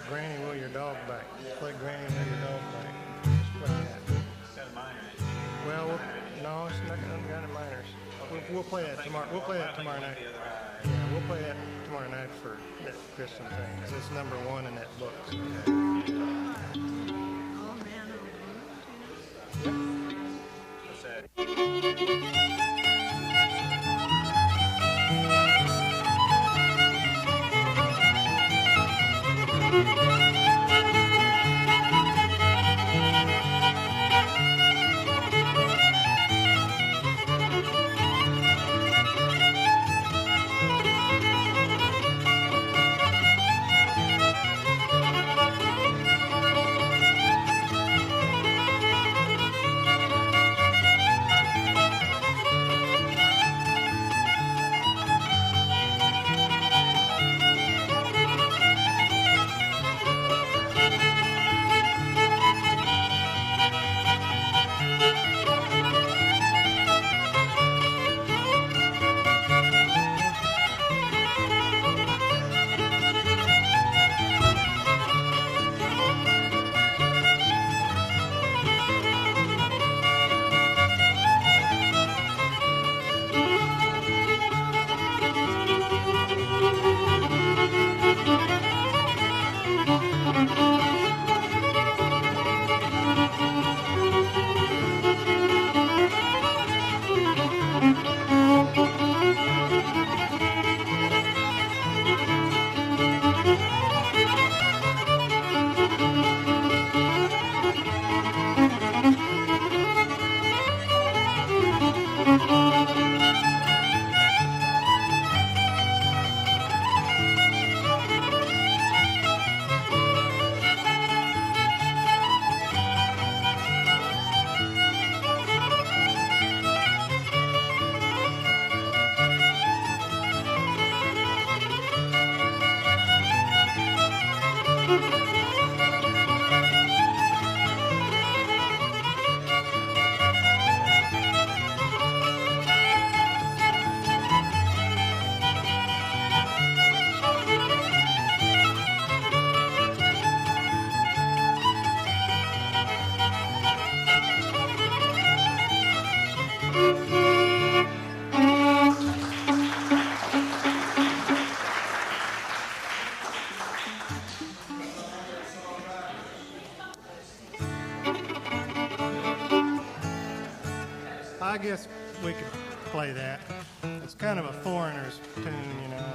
Granny, will your dog back? Play Granny, will your dog back? Just play that. Got a minor. Well, no, it's not got any minors. We'll play that tomorrow. We'll play that tomorrow night. Yeah, we'll play that tomorrow night for that Christian thing. 'Cause it's number one in that book. So. Yep. What's that? I guess we could play that. It's kind of a foreigner's tune, you know.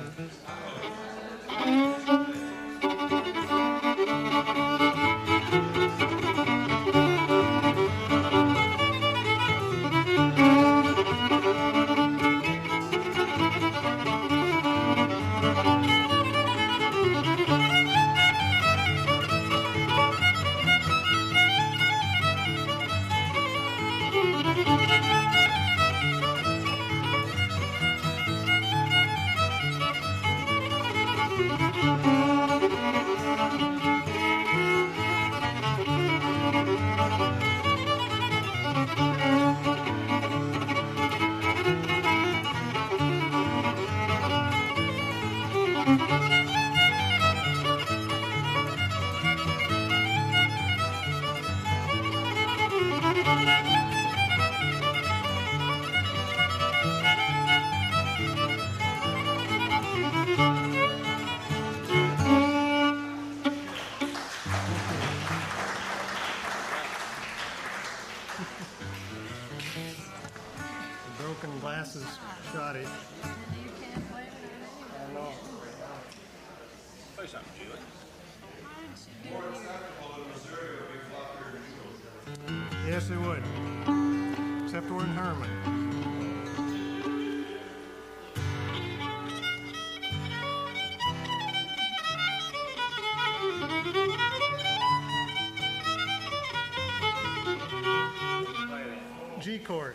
Broken glasses, shoddy. I know. Play something, Julie. Yes, it would. Except we're in Hermann. G chord.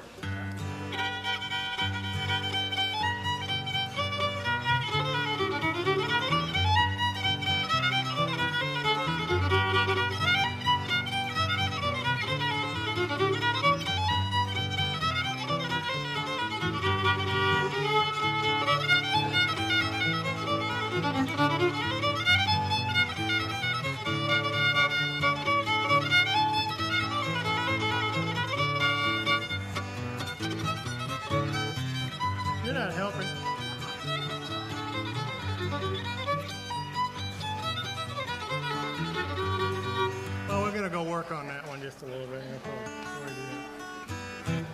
You're not helping. Well, we're gonna go work on that one just a little bit before we do that.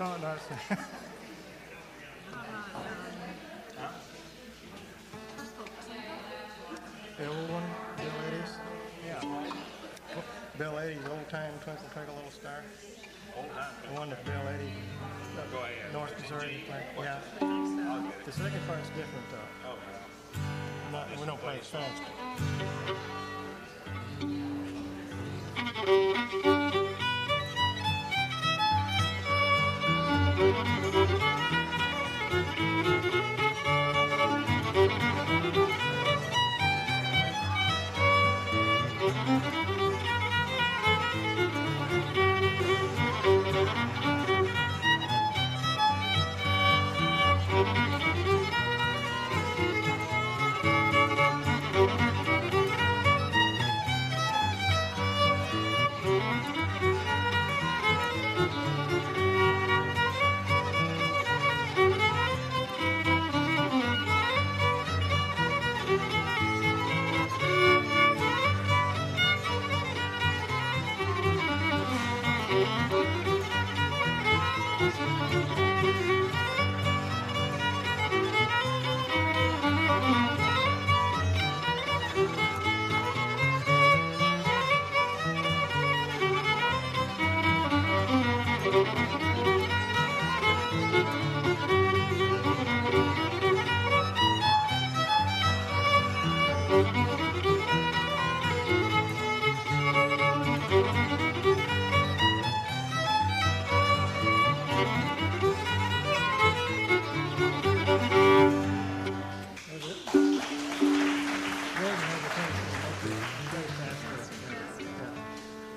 Oh, no, it's the old one, Bill Eddy's? Yeah. Bill Eddy's Old Time Twinkle Twinkle Little Star? Old time. The one that Bill Eddy, Go ahead. North Missouri played. Yeah. I'll get it. The second part's different though. Oh, We don't play it fast.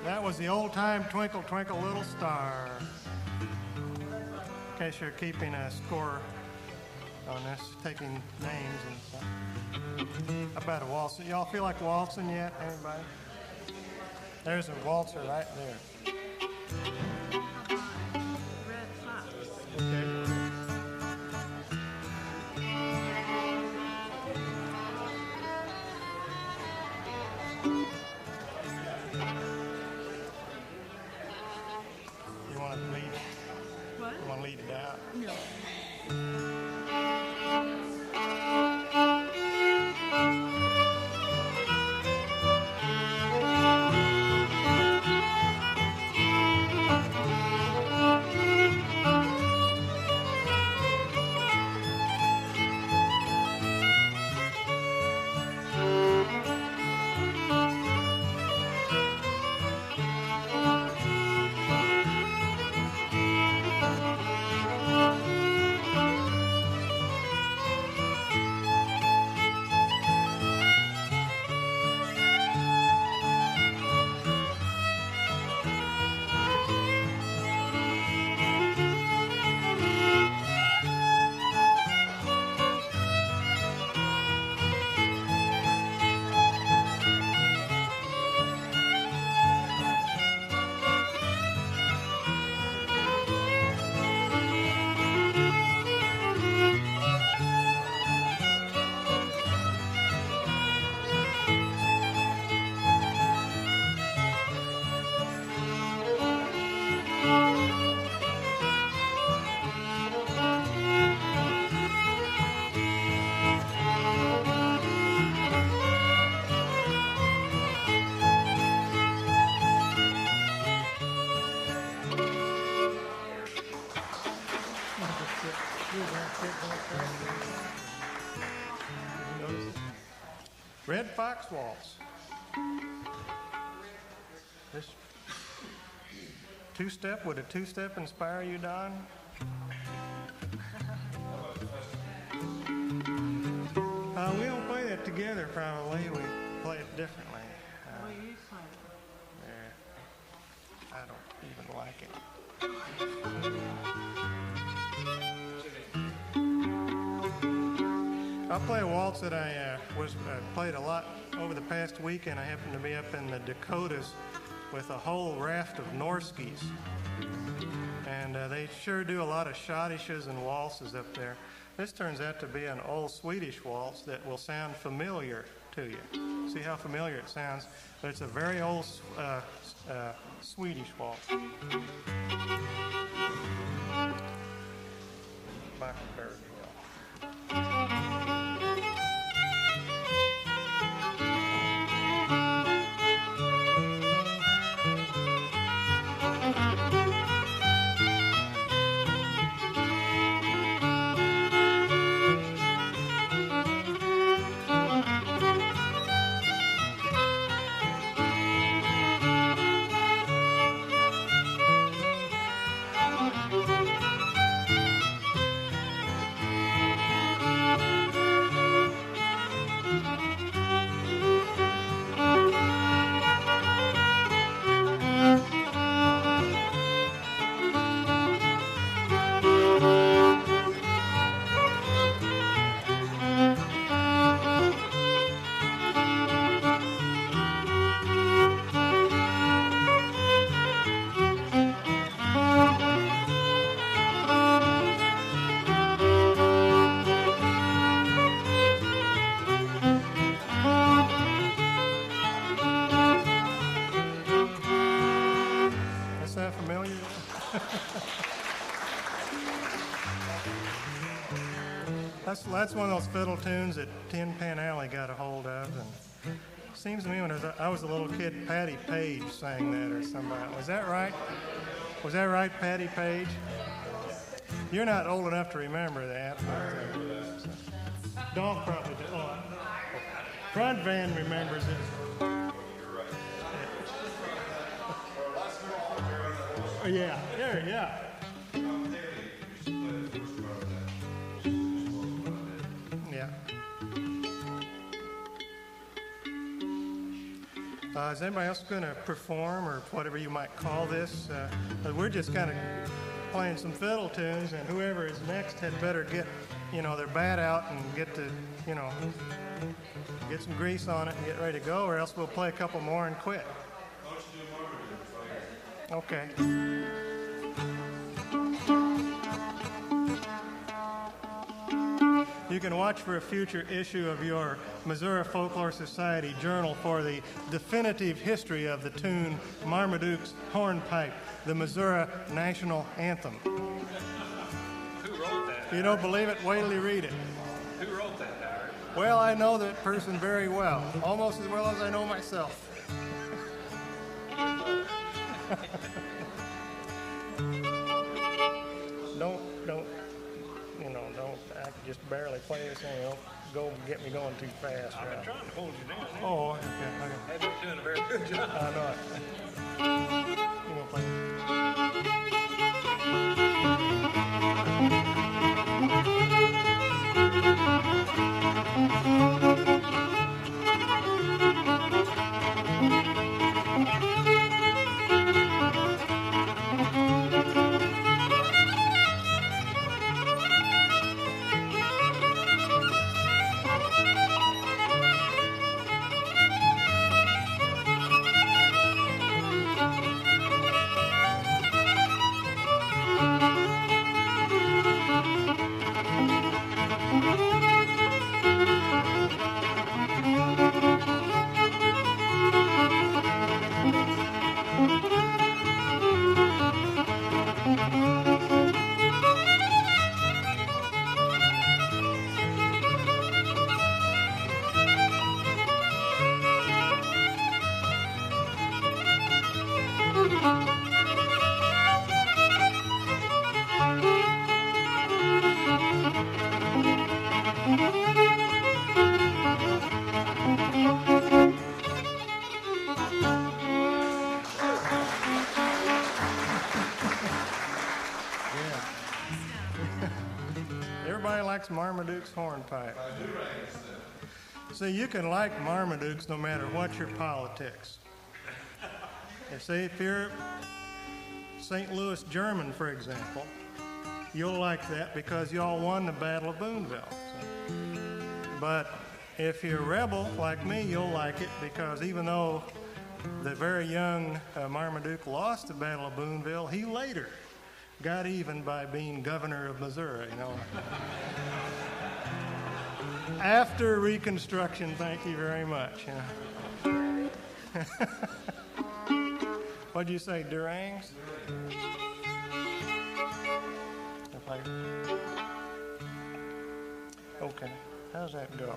That was the Old Time Twinkle Twinkle Little Star. In case you're keeping a score on this, taking names and stuff. How about a waltz? Y'all feel like waltzing yet, anybody? There's a waltzer right there. Okay. box waltz. This two-step, would a two-step inspire you, Don? We don't play that together, probably. We play it differently. I don't even like it. I'll play a waltz that I played a lot over the past weekend. I happened to be up in the Dakotas with a whole raft of Norskis. And they sure do a lot of schottisches and waltzes up there. This turns out to be an old Swedish waltz that will sound familiar to you. See how familiar it sounds? But it's a very old Swedish waltz. Mockingbird. That's one of those fiddle tunes that Tin Pan Alley got a hold of. And it seems to me when I was a little kid, Patty Page sang that or somebody. Was that right? Was that right, Patty Page? You're not old enough to remember that. Dog probably did. Oh, Front Van remembers it. Yeah, there, yeah. Is anybody else going to perform or whatever you might call this? We're just kind of playing some fiddle tunes, and whoever is next had better get, their bat out and get to, get some grease on it and get ready to go, or else we'll play a couple more and quit. Okay. You can watch for a future issue of your Missouri Folklore Society journal for the definitive history of the tune Marmaduke's Hornpipe, the Missouri national anthem. Who wrote that? If you don't believe it, wait till you read it. Who wrote that, Howard? Well, I know that person very well, almost as well as I know myself. I can just barely play this thing. Don't go get me going too fast. I've been trying to hold you down. Oh, okay. I've been doing a very good job. I know it. You want to play likes Marmaduke's hornpipe? See, you can like Marmadukes no matter what your politics. You see, if you're St. Louis German, for example, you'll like that because y'all won the Battle of Boonville. So. But if you're a rebel like me, you'll like it because even though the very young Marmaduke lost the Battle of Boonville, he later got even by being governor of Missouri, you know. After Reconstruction, thank you very much. You know. What'd you say, Durangs? Okay, how's that go?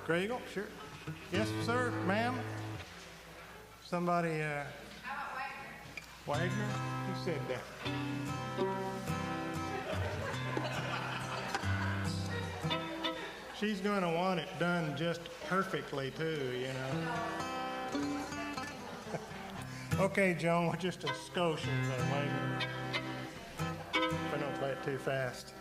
Gragel, sure. Yes, sir, ma'am. Somebody, Wagner? Who said that? She's going to want it done just perfectly, too, you know. Okay, Joan, we're just a skosh there, Wagner. But don't play it too fast.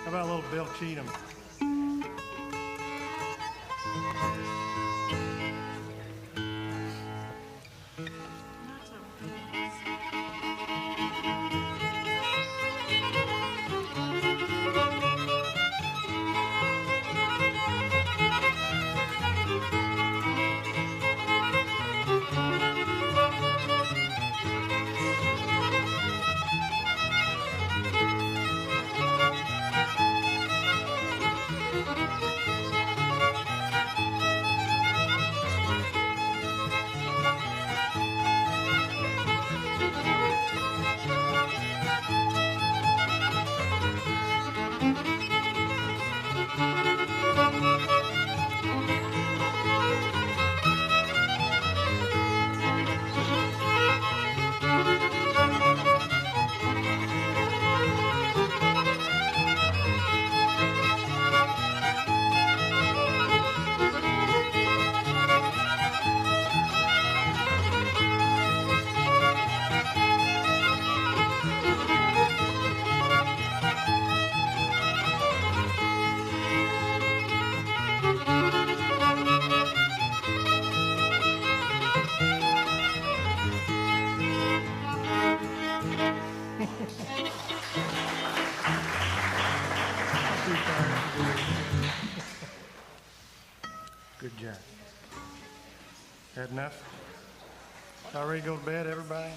How about a little Bill Cheatham? Good job. Had enough? Y'all ready to go to bed, everybody?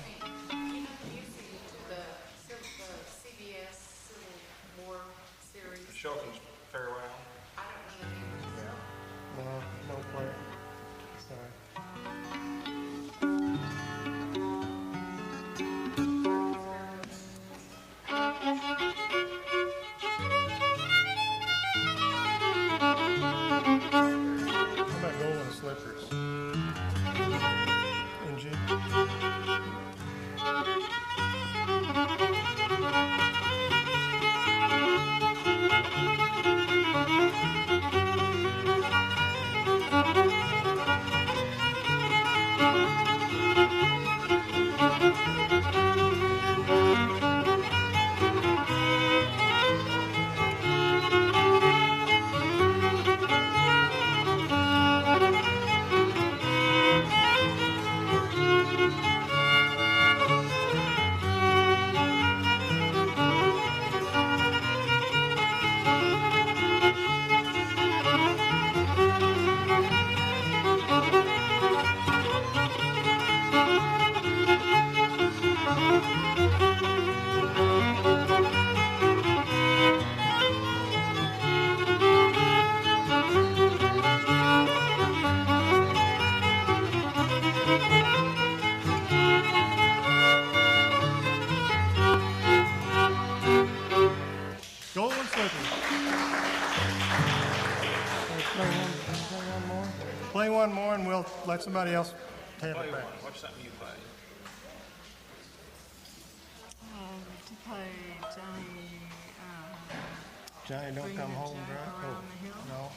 The CBS Civil War series. Shelton's farewell. I don't know the name. No, no player. Sorry. How about golden slippers? In G? Golden slippers. Play one more and we'll let somebody else have it back. What's something you play? To play Johnny. Johnny, don't come home, Johnny right? around the hill. No.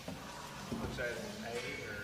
What's that, an A or?